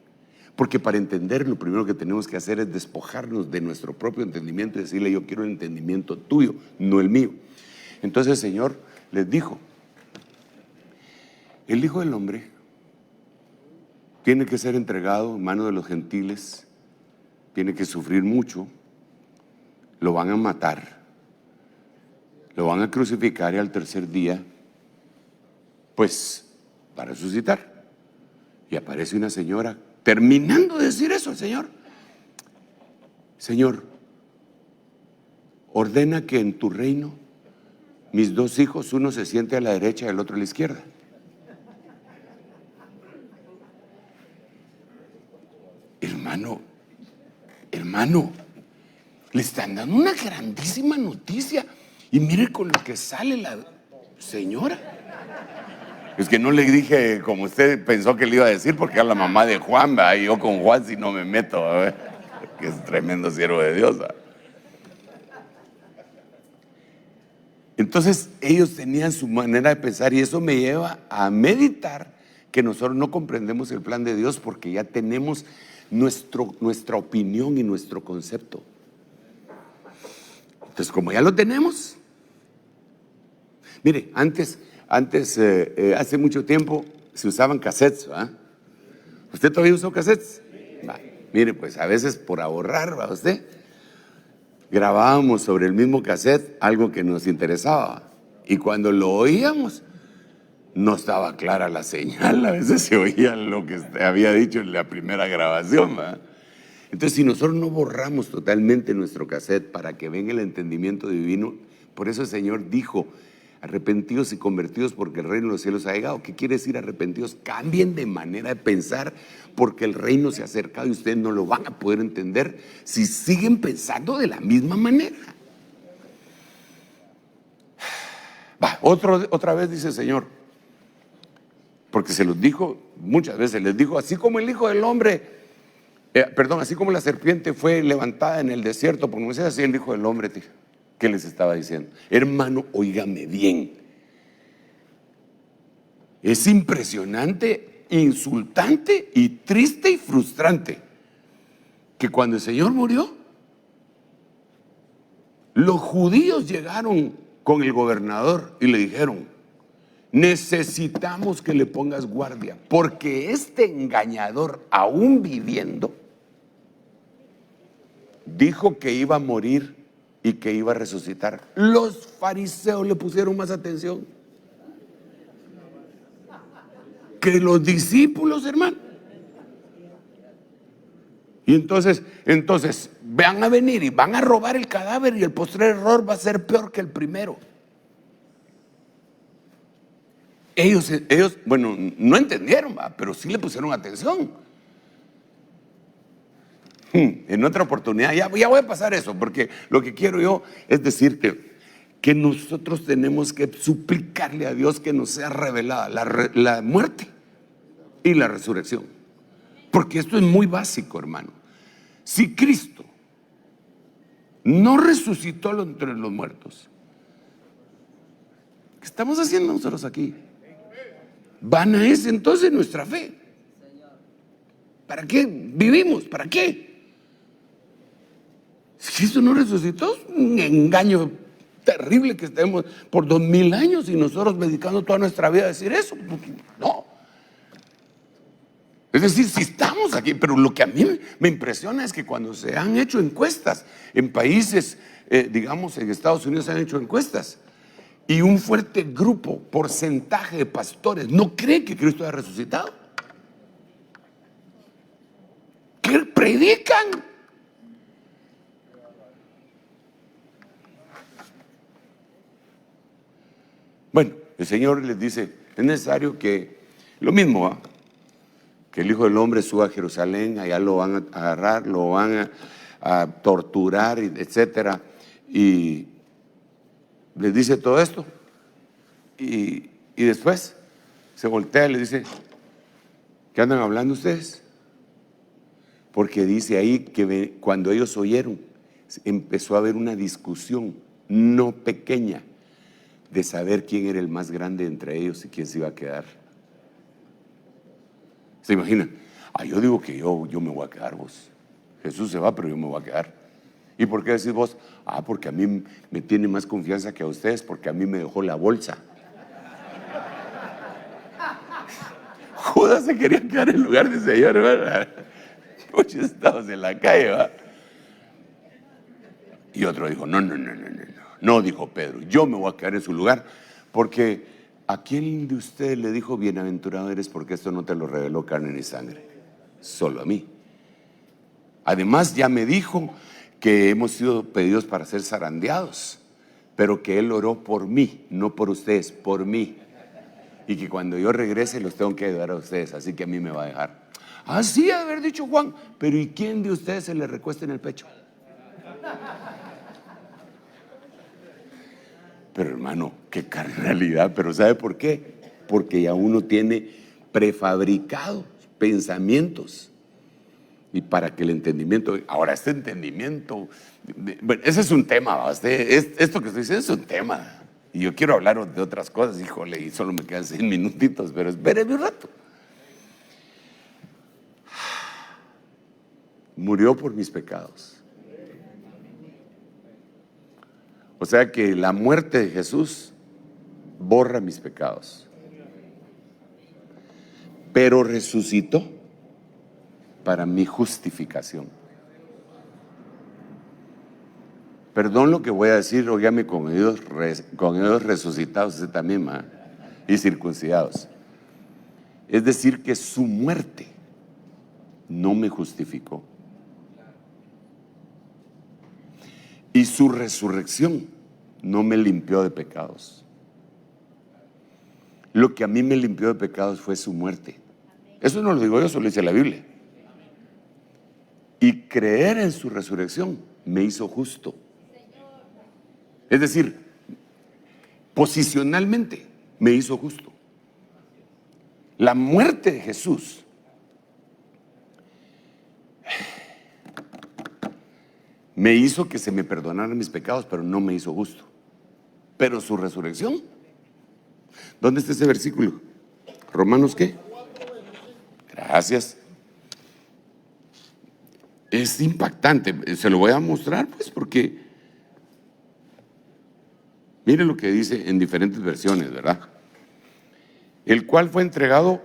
Porque para entender, lo primero que tenemos que hacer es despojarnos de nuestro propio entendimiento y decirle: yo quiero el entendimiento tuyo, no el mío. Entonces el Señor les dijo: el Hijo del Hombre tiene que ser entregado en manos de los gentiles, tiene que sufrir mucho, lo van a matar, lo van a crucificar y al tercer día, pues, va a resucitar. Y aparece una señora, terminando de decir eso, el Señor: Señor, ordena que en tu reino mis 2 hijos, uno se siente a la derecha y el otro a la izquierda. Hermano, le están dando una grandísima noticia y mire con lo que sale la señora. Es que no le dije como usted pensó que le iba a decir, porque era la mamá de Juan, ¿verdad? Y yo con Juan si no me meto, ¿verdad? Que es tremendo siervo de Dios, ¿verdad? Entonces ellos tenían su manera de pensar y eso me lleva a meditar que nosotros no comprendemos el plan de Dios porque ya tenemos nuestra opinión y nuestro concepto. Entonces, como ya lo tenemos, mire, antes hace mucho tiempo se usaban cassettes, ¿verdad? ¿Usted todavía usó cassettes? Mire, pues a veces por ahorrar, ¿va usted? Grabábamos sobre el mismo cassette algo que nos interesaba y cuando lo oíamos no estaba clara la señal, a veces se oía lo que había dicho en la primera grabación, ¿verdad? Entonces, si nosotros no borramos totalmente nuestro cassette para que venga el entendimiento divino, por eso el Señor dijo: arrepentidos y convertidos porque el reino de los cielos ha llegado. ¿Qué quiere decir arrepentidos? Cambien de manera de pensar porque el reino se ha acercado y ustedes no lo van a poder entender si siguen pensando de la misma manera. Otra vez dice el Señor: Porque se los dijo muchas veces, les dijo, así como el Hijo del Hombre, así como la serpiente fue levantada en el desierto por Moisés, así el Hijo del Hombre, ¿qué les estaba diciendo? Hermano, óigame bien. Es impresionante, insultante y triste y frustrante que cuando el Señor murió, los judíos llegaron con el gobernador y le dijeron: necesitamos que le pongas guardia, porque este engañador, aún viviendo, dijo que iba a morir y que iba a resucitar. Los fariseos le pusieron más atención que los discípulos, hermano. Y entonces van a venir y van a robar el cadáver, y el postrer error va a ser peor que el primero. Ellos, bueno, no entendieron, pero sí le pusieron atención. En otra oportunidad, ya voy a pasar eso, porque lo que quiero yo es decir que nosotros tenemos que suplicarle a Dios que nos sea revelada la muerte y la resurrección. Porque esto es muy básico, hermano. Si Cristo no resucitó entre los muertos, ¿qué estamos haciendo nosotros aquí? Vana es entonces nuestra fe. ¿Para qué vivimos? ¿Para qué? Si Cristo no resucitó, es un engaño terrible que estemos por 2000 años y nosotros dedicando toda nuestra vida a decir eso. No. Es decir, si estamos aquí, pero lo que a mí me impresiona es que cuando se han hecho encuestas en países, digamos en Estados Unidos se han hecho encuestas, y un fuerte grupo, porcentaje de pastores no cree que Cristo haya resucitado. ¿Qué predican? Bueno, el Señor les dice, es necesario que, lo mismo, que el Hijo del Hombre suba a Jerusalén, allá lo van a agarrar, lo van a torturar, etcétera, y les dice todo esto, y después se voltea y les dice: ¿qué andan hablando ustedes? Porque dice ahí que cuando ellos oyeron, empezó a haber una discusión no pequeña de saber quién era el más grande entre ellos y quién se iba a quedar. ¿Se imaginan? Yo digo que yo me voy a quedar, vos. Jesús se va, pero yo me voy a quedar. ¿Y por qué decís vos? Porque a mí me tiene más confianza que a ustedes, porque a mí me dejó la bolsa. Judas se quería quedar en lugar del Señor, ¿verdad? Muchos estados en la calle, ¿verdad? Y otro dijo: no, dijo Pedro, yo me voy a quedar en su lugar, porque ¿a quién de ustedes le dijo bienaventurado eres porque esto no te lo reveló carne ni sangre? Solo a mí. Además ya me dijo que hemos sido pedidos para ser zarandeados, pero que Él oró por mí, no por ustedes, por mí. Y que cuando yo regrese los tengo que ayudar a ustedes, así que a mí me va a dejar. Así haber dicho Juan, pero ¿y quién de ustedes se le recuesta en el pecho? Pero hermano, qué carnalidad. Pero ¿sabe por qué? Porque ya uno tiene prefabricados pensamientos. Y para que el entendimiento, ahora este entendimiento, bueno, ese es un tema, esto que estoy diciendo es un tema. Y yo quiero hablar de otras cosas, híjole, y solo me quedan 6 minutitos, pero espérenme un rato. Murió por mis pecados. O sea que la muerte de Jesús borra mis pecados. Pero resucitó para mi justificación. Perdón lo que voy a decir, óigame, con ellos resucitados usted también, y circuncidados. Es decir, que su muerte no me justificó. Y su resurrección no me limpió de pecados. Lo que a mí me limpió de pecados fue su muerte. Eso no lo digo yo, eso lo dice la Biblia. Y creer en su resurrección me hizo justo. Es decir, posicionalmente me hizo justo. La muerte de Jesús me hizo que se me perdonaran mis pecados, pero no me hizo justo. Pero su resurrección, ¿dónde está ese versículo? ¿Romanos qué? Gracias. Es impactante, se lo voy a mostrar pues porque mire lo que dice en diferentes versiones, ¿verdad? El cual fue entregado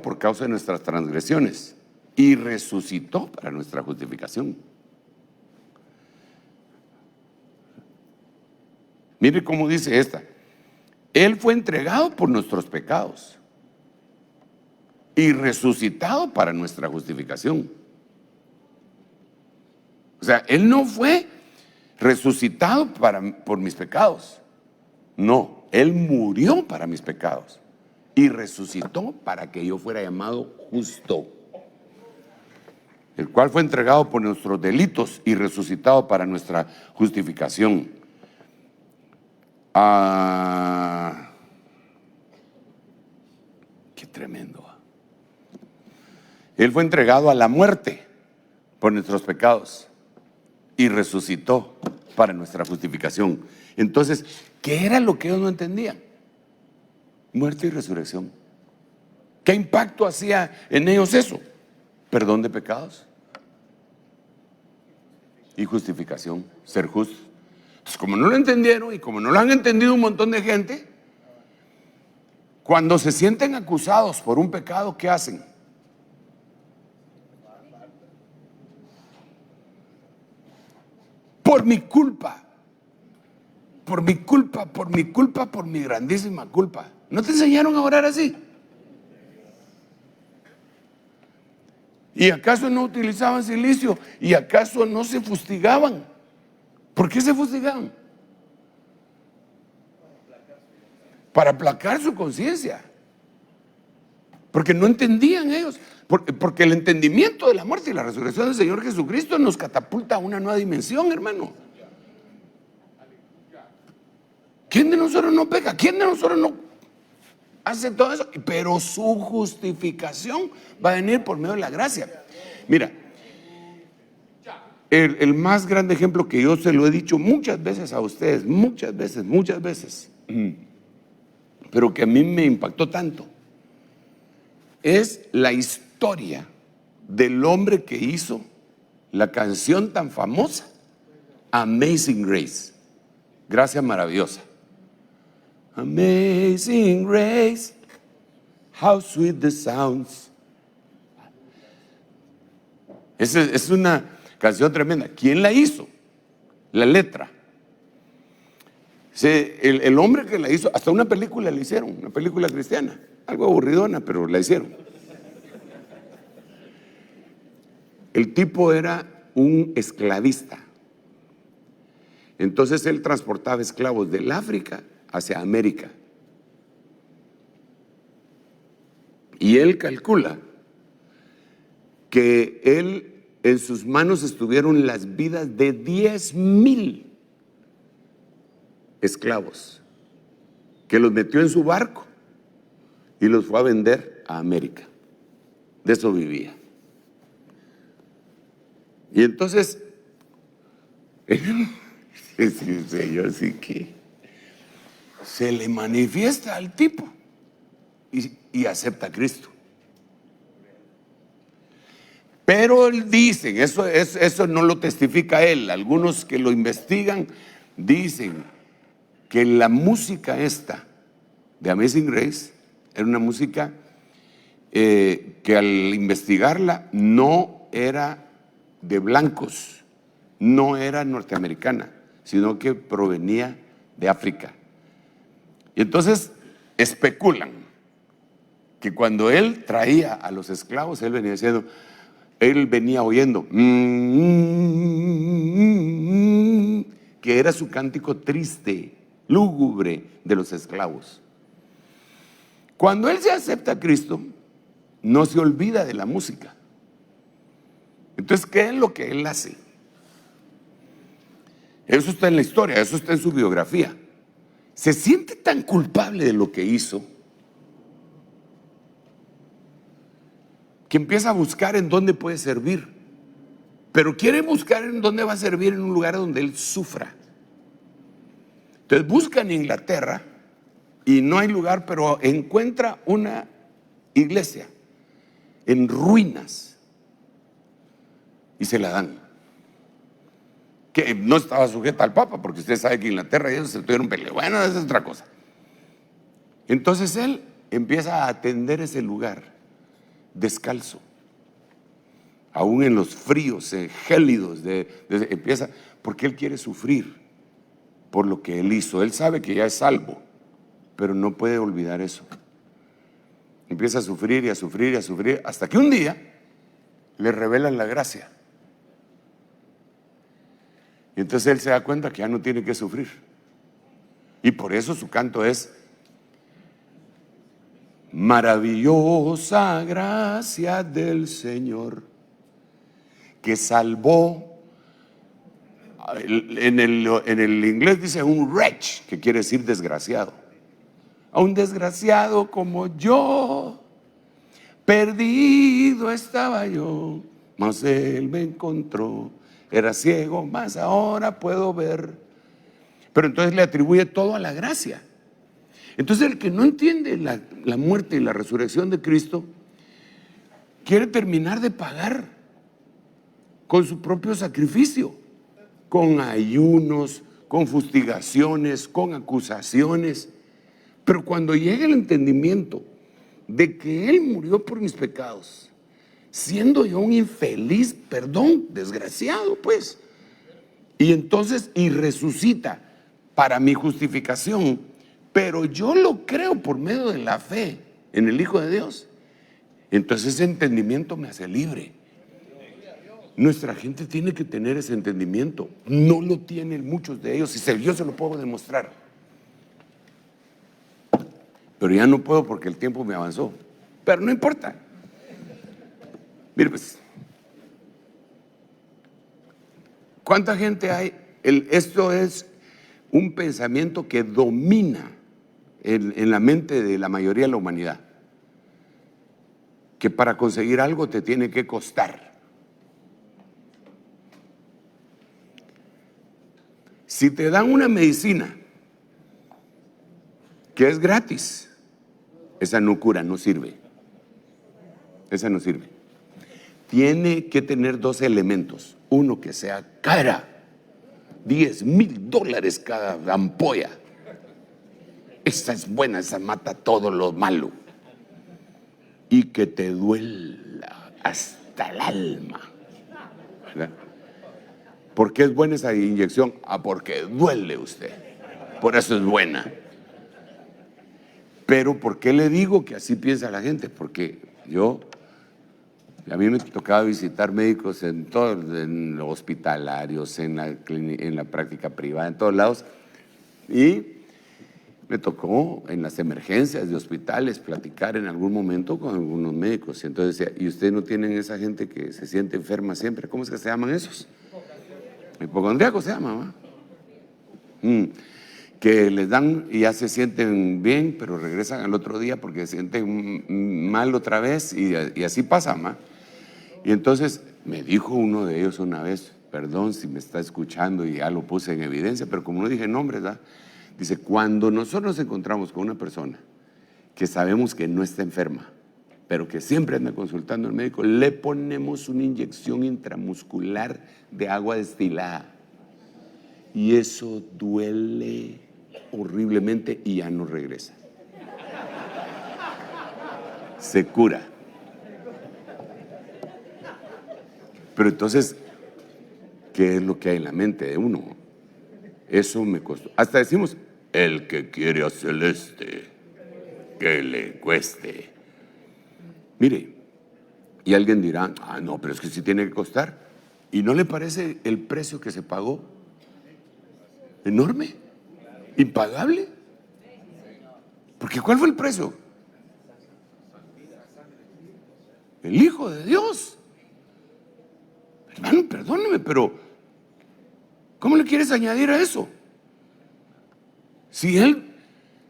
por causa de nuestras transgresiones y resucitó para nuestra justificación. Mire cómo dice esta. Él fue entregado por nuestros pecados y resucitado para nuestra justificación. O sea, Él no fue resucitado por mis pecados. No, Él murió para mis pecados y resucitó para que yo fuera llamado justo. El cual fue entregado por nuestros delitos y resucitado para nuestra justificación. Qué tremendo. Él fue entregado a la muerte por nuestros pecados y resucitó para nuestra justificación. Entonces, ¿qué era lo que ellos no entendían? Muerte y resurrección. ¿Qué impacto hacía en ellos eso? Perdón de pecados y justificación, ser justos. Entonces, como no lo entendieron y como no lo han entendido un montón de gente, cuando se sienten acusados por un pecado, ¿qué hacen? Por mi culpa, por mi culpa, por mi culpa, por mi grandísima culpa. ¿No te enseñaron a orar así? ¿Y acaso no utilizaban silicio? ¿Y acaso no se fustigaban? ¿Por qué se fustigaban? Para aplacar su conciencia. Porque no entendían ellos. Porque el entendimiento de la muerte y la resurrección del Señor Jesucristo nos catapulta a una nueva dimensión, hermano. ¿Quién de nosotros no peca? ¿Quién de nosotros no hace todo eso? Pero su justificación va a venir por medio de la gracia. Mira, el más grande ejemplo que yo se lo he dicho muchas veces a ustedes, muchas veces, pero que a mí me impactó tanto, es la historia del hombre que hizo la canción tan famosa, Amazing Grace, Gracia Maravillosa. Amazing Grace, how sweet the sounds. Es una canción tremenda. ¿Quién la hizo? La letra. El hombre que la hizo, hasta una película le hicieron, una película cristiana, algo aburridona, pero la hicieron. El tipo era un esclavista. Entonces él transportaba esclavos del África hacia América. Y él calcula que en sus manos estuvieron las vidas de 10,000 esclavos, que los metió en su barco y los fue a vender a América. De eso vivía. Y entonces, ese señor sí que se le manifiesta al tipo y acepta a Cristo. Pero dicen, eso no lo testifica él, algunos que lo investigan dicen que la música esta de Amazing Grace era una música que al investigarla no era de blancos, no era norteamericana, sino que provenía de África. Y entonces especulan que cuando él traía a los esclavos, él venía oyendo que era su cántico triste, lúgubre de los esclavos. Cuando él se acepta a Cristo, no se olvida de la música. Entonces, ¿qué es lo que él hace? Eso está en la historia, eso está en su biografía. Se siente tan culpable de lo que hizo que empieza a buscar en dónde puede servir, pero quiere buscar en dónde va a servir en un lugar donde él sufra. Entonces busca en Inglaterra y no hay lugar, pero encuentra una iglesia en ruinas y se la dan. Que no estaba sujeta al Papa, porque usted sabe que Inglaterra y ellos se tuvieron pelea. Bueno, esa es otra cosa. Entonces él empieza a atender ese lugar descalzo, aún en los fríos, gélidos, empieza, porque él quiere sufrir por lo que él hizo. Él sabe que ya es salvo, pero no puede olvidar eso. Empieza a sufrir y a sufrir y a sufrir, hasta que un día le revelan la gracia. Y entonces él se da cuenta que ya no tiene que sufrir. Y por eso su canto es: maravillosa gracia del Señor, que salvó. En el inglés dice un wretch, que quiere decir desgraciado. A un desgraciado como yo, perdido estaba yo, mas él me encontró. Era ciego, mas ahora puedo ver. Pero entonces le atribuye todo a la gracia. Entonces el que no entiende la muerte y la resurrección de Cristo quiere terminar de pagar con su propio sacrificio, con ayunos, con fustigaciones, con acusaciones. Pero cuando llega el entendimiento de que Él murió por mis pecados, siendo yo un infeliz, perdón, desgraciado pues, y entonces resucita para mi justificación, pero yo lo creo por medio de la fe en el Hijo de Dios, entonces ese entendimiento me hace libre. Nuestra gente tiene que tener ese entendimiento. No lo tienen muchos de ellos, y yo se lo puedo demostrar. Pero ya no puedo porque el tiempo me avanzó. Pero no importa. Mire pues, ¿cuánta gente hay? Esto es un pensamiento que domina en la mente de la mayoría de la humanidad. Que para conseguir algo te tiene que costar. Si te dan una medicina que es gratis, esa no cura, no sirve. Esa no sirve. Tiene que tener dos elementos. Uno, que sea cara, $10,000 cada ampolla. Esa es buena, esa mata todo lo malo. Y que te duela hasta el alma, ¿verdad? ¿Por qué es buena esa inyección? Porque duele usted. Por eso es buena. Pero ¿por qué le digo que así piensa la gente? Porque a mí me tocaba visitar médicos en los hospitalarios, en la práctica privada, en todos lados. Y me tocó en las emergencias de hospitales platicar en algún momento con algunos médicos. Y entonces decía: ¿y ustedes no tienen esa gente que se siente enferma siempre? ¿Cómo es que se llaman esos? Hipocondríacos se llama, ¿va? Que les dan y ya se sienten bien, pero regresan al otro día porque se sienten mal otra vez, y así pasa, ¿va? Y entonces me dijo uno de ellos una vez, perdón si me está escuchando y ya lo puse en evidencia, pero como no dije nombres, ¿va? Dice: cuando nosotros nos encontramos con una persona que sabemos que no está enferma, pero que siempre anda consultando al médico, le ponemos una inyección intramuscular de agua destilada. Y eso duele horriblemente y ya no regresa. Se cura. Pero entonces, ¿qué es lo que hay en la mente de uno? Eso me costó. Hasta decimos: el que quiere a Celeste, que le cueste. Mire, y alguien dirá: no, pero es que sí tiene que costar. ¿Y no le parece el precio que se pagó enorme? ¿Impagable? Porque ¿cuál fue el precio? El Hijo de Dios. Hermano, perdóneme, pero ¿cómo le quieres añadir a eso? Si Él,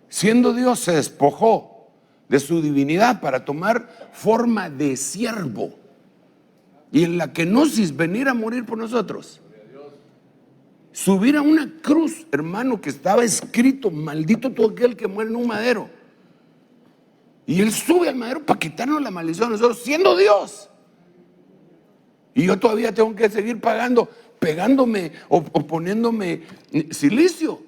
siendo Dios, se despojó de su divinidad para tomar forma de siervo, y en la kenosis venir a morir por nosotros. Subir a una cruz, hermano, que estaba escrito: maldito todo aquel que muere en un madero. Y Él sube al madero para quitarnos la maldición a nosotros, siendo Dios. Y yo todavía tengo que seguir pagando, pegándome o poniéndome silicio,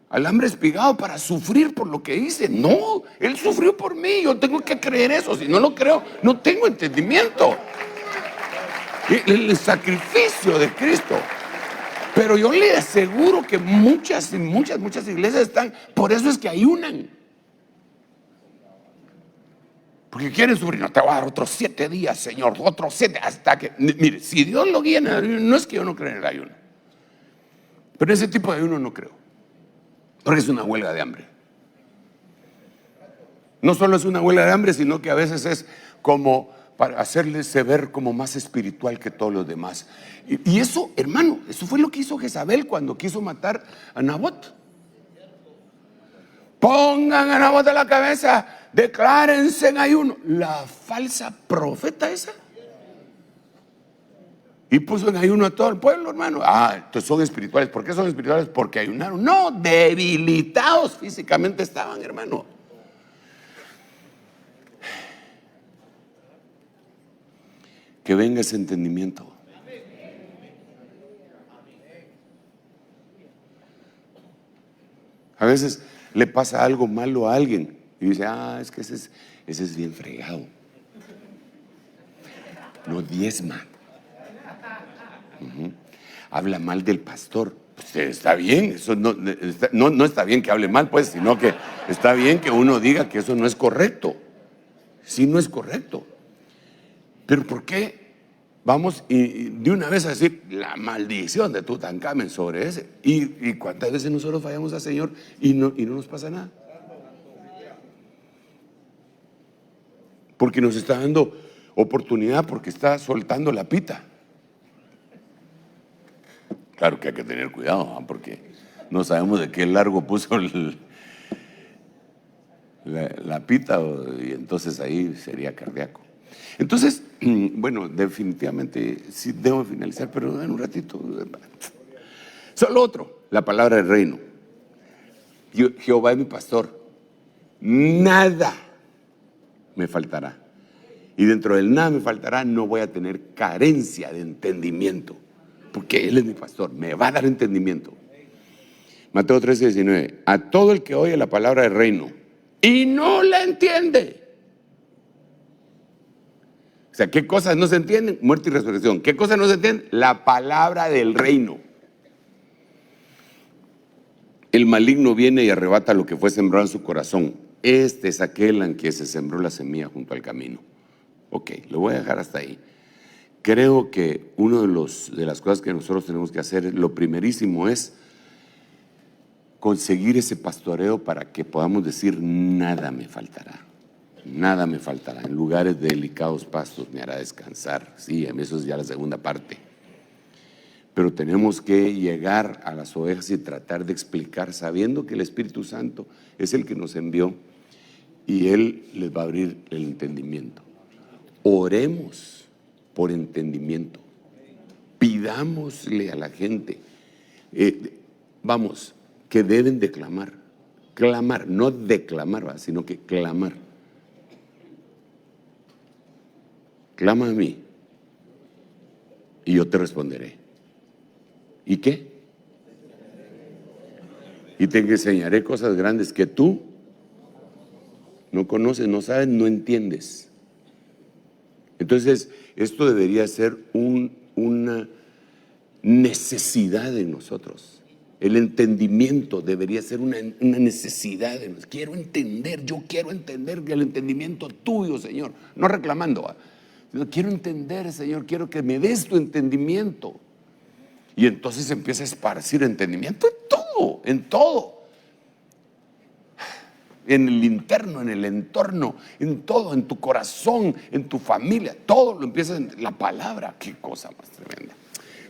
alambre espigado, para sufrir por lo que hice. No, Él sufrió por mí. Yo tengo que creer eso. Si no lo creo, no tengo entendimiento. El sacrificio de Cristo. Pero yo le aseguro que muchas iglesias están, por eso es que ayunan. Porque quieren sufrir. No, te voy a dar otros 7 días, Señor, otros 7, hasta que, mire, si Dios lo guía en el ayuno, no es que yo no creo en el ayuno, pero ese tipo de ayuno no creo, porque es una huelga de hambre. No solo es una huelga de hambre, sino que a veces es como para hacerles ver como más espiritual que todos los demás. Y eso, hermano, eso fue lo que hizo Jezabel cuando quiso matar a Nabot. Pongan a Nabot a la cabeza, declárense en ayuno. La falsa profeta esa. Y puso en ayuno a todo el pueblo, hermano. Entonces son espirituales. ¿Por qué son espirituales? Porque ayunaron. No, debilitados físicamente estaban, hermano. Que venga ese entendimiento. A veces le pasa algo malo a alguien y dice: es que ese es bien fregado, no diezma. Habla mal del pastor. Pues está bien, eso no está bien que hable mal, pues, sino que está bien que uno diga que eso no es correcto. Sí, no es correcto. Pero ¿por qué vamos y de una vez a decir la maldición de Tutankamen sobre ese? ¿Y cuántas veces nosotros fallamos al Señor y no nos pasa nada? Porque nos está dando oportunidad, porque está soltando la pita. Claro que hay que tener cuidado, porque no sabemos de qué largo puso la pita, y entonces ahí sería cardíaco. Entonces, bueno, definitivamente sí debo finalizar, pero en un ratito. Solo otro, la palabra del reino. Jehová es mi pastor, nada me faltará. Y dentro del nada me faltará, no voy a tener carencia de entendimiento, porque Él es mi pastor, me va a dar entendimiento. Mateo 13:19. A todo el que oye la palabra del reino y no la entiende. O sea, ¿qué cosas no se entienden? Muerte y resurrección. ¿Qué cosas no se entienden? La palabra del reino. El maligno viene y arrebata lo que fue sembrado en su corazón. Este es aquel en que se sembró la semilla junto al camino. Ok, lo voy a dejar hasta ahí. Creo que una de las cosas que nosotros tenemos que hacer, lo primerísimo es conseguir ese pastoreo para que podamos decir: nada me faltará. Nada me faltará. En lugares de delicados pastos me hará descansar. Sí, eso es ya la segunda parte. Pero tenemos que llegar a las ovejas y tratar de explicar, sabiendo que el Espíritu Santo es el que nos envió y Él les va a abrir el entendimiento. Oremos por entendimiento. Pidámosle a la gente, que deben de clamar. Clamar, no declamar, sino que clamar. Clama a mí y yo te responderé. ¿Y qué? Y te enseñaré cosas grandes que tú no conoces, no sabes, no entiendes. Entonces, esto debería ser una necesidad de nosotros. El entendimiento debería ser una necesidad de nosotros. Yo quiero entender que el entendimiento tuyo, Señor, no reclamando. Quiero entender, Señor, quiero que me des tu entendimiento. Y entonces empieza a esparcir entendimiento en todo. En el interno, en el entorno, en todo, en tu corazón, en tu familia, todo lo empieza en la palabra. Qué cosa más tremenda.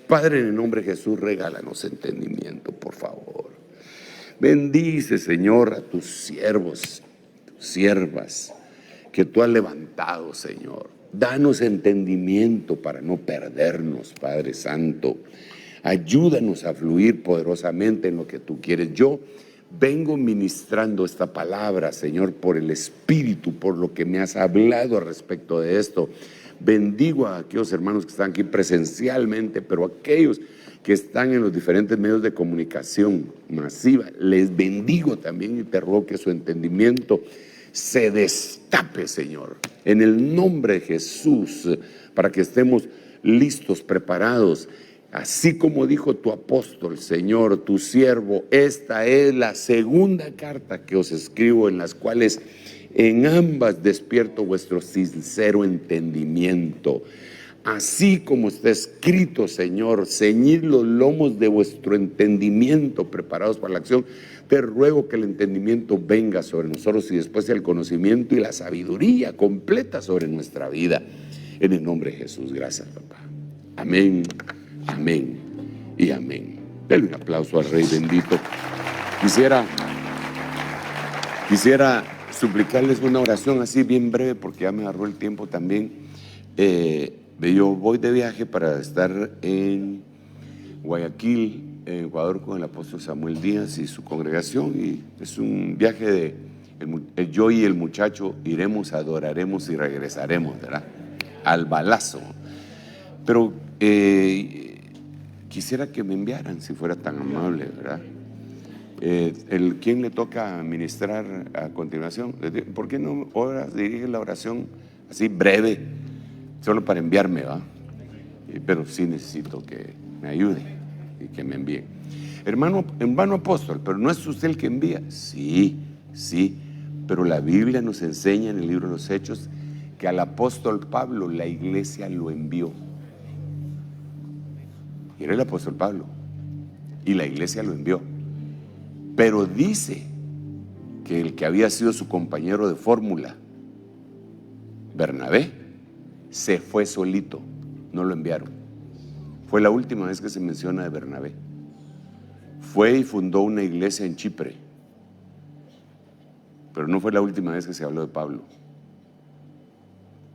Padre, en el nombre de Jesús, regálanos entendimiento, por favor. Bendice, Señor, a tus siervos, tus siervas. que tú has levantado, Señor. Danos entendimiento para no perdernos, Padre Santo. Ayúdanos a fluir poderosamente en lo que tú quieres. Yo vengo ministrando esta palabra, Señor, por el Espíritu, por lo que me has hablado al respecto de esto. Bendigo a aquellos hermanos que están aquí presencialmente, pero aquellos que están en los diferentes medios de comunicación masiva, les bendigo también y te ruego que su entendimiento se destape, Señor, en el nombre de Jesús, para que estemos listos, preparados. Así como dijo tu apóstol, Señor, tu siervo, esta es la segunda carta que os escribo, en las cuales en ambas despierto vuestro sincero entendimiento. Así como está escrito, Señor, ceñid los lomos de vuestro entendimiento, preparados para la acción. Te ruego que el entendimiento venga sobre nosotros y después el conocimiento y la sabiduría completa sobre nuestra vida. En el nombre de Jesús, gracias, papá. Amén, amén y amén. Denle un aplauso al Rey bendito. Quisiera suplicarles una oración así bien breve, porque ya me agarró el tiempo también. Yo voy de viaje para estar en Guayaquil, en Ecuador, con el apóstol Samuel Díaz y su congregación, y es un viaje de yo y el muchacho iremos, adoraremos y regresaremos, ¿verdad? Al balazo. Pero quisiera que me enviaran, si fuera tan amable, ¿verdad? ¿Quién le toca ministrar a continuación? ¿Por qué no dirige la oración así breve, solo para enviarme, ¿va? Pero sí necesito que me ayude y que me envíe. Hermano apóstol, ¿pero no es usted el que envía? Sí, pero la Biblia nos enseña en el libro de los Hechos que al apóstol Pablo la iglesia lo envió. Y era el apóstol Pablo y la iglesia lo envió. Pero dice que el que había sido su compañero de fórmula, Bernabé, se fue solito, no lo enviaron. Fue la última vez que se menciona de Bernabé. Fue y fundó una iglesia en Chipre, pero no fue la última vez que se habló de Pablo,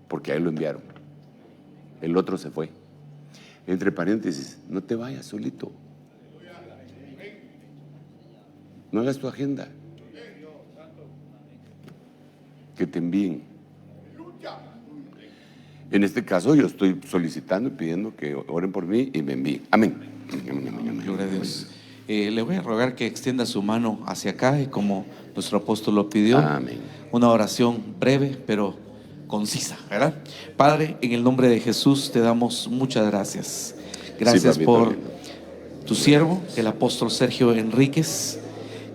porque a él lo enviaron. El otro se fue. Entre paréntesis, no te vayas solito. No hagas tu agenda. Que te envíen. En este caso yo estoy solicitando y pidiendo que oren por mí y me envíen. Amén. Gloria a Dios. Le voy a rogar que extienda su mano hacia acá y como nuestro apóstol lo pidió, amén. Una oración breve pero concisa, ¿verdad? Padre, en el nombre de Jesús te damos muchas gracias. Gracias por tu siervo, el apóstol Sergio Enríquez.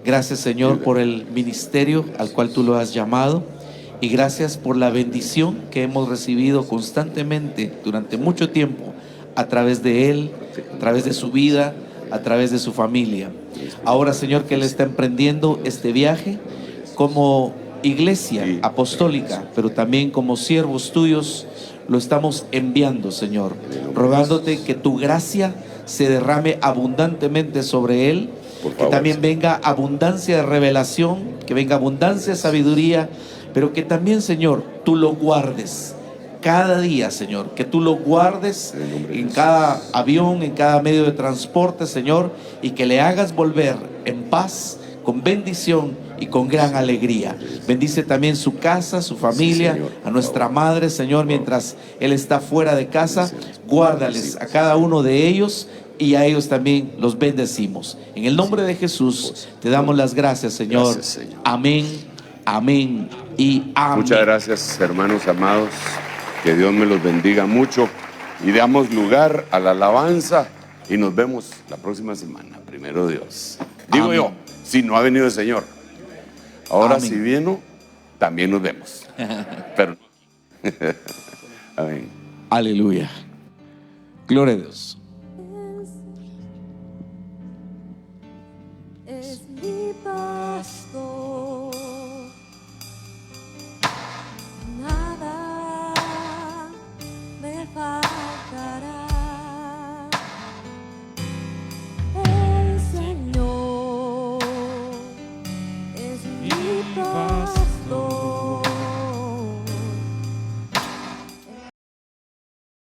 Gracias, Señor, por el ministerio al cual tú lo has llamado. Y gracias por la bendición que hemos recibido constantemente durante mucho tiempo a través de él, a través de su vida, a través de su familia. Ahora, Señor, que él está emprendiendo este viaje como iglesia apostólica, pero también como siervos tuyos, lo estamos enviando, Señor, rogándote que tu gracia se derrame abundantemente sobre él, que también venga abundancia de revelación, que venga abundancia de sabiduría, pero que también, Señor, tú lo guardes cada día, Señor, que tú lo guardes en cada avión, en cada medio de transporte, Señor, y que le hagas volver en paz, con bendición y con gran alegría. Bendice también su casa, su familia, a nuestra madre, Señor, mientras él está fuera de casa. Guárdales a cada uno de ellos y a ellos también los bendecimos. En el nombre de Jesús te damos las gracias, Señor. Amén, amén y amén. Muchas gracias, hermanos amados. Que Dios me los bendiga mucho y damos lugar a la alabanza y nos vemos la próxima semana, primero Dios. Digo amén. Yo, si no ha venido el Señor. Ahora amén. Si vino, también nos vemos. Pero amén. Aleluya. Gloria a Dios. Es mi pastor. Nada me faltará. El Señor es mi pastor.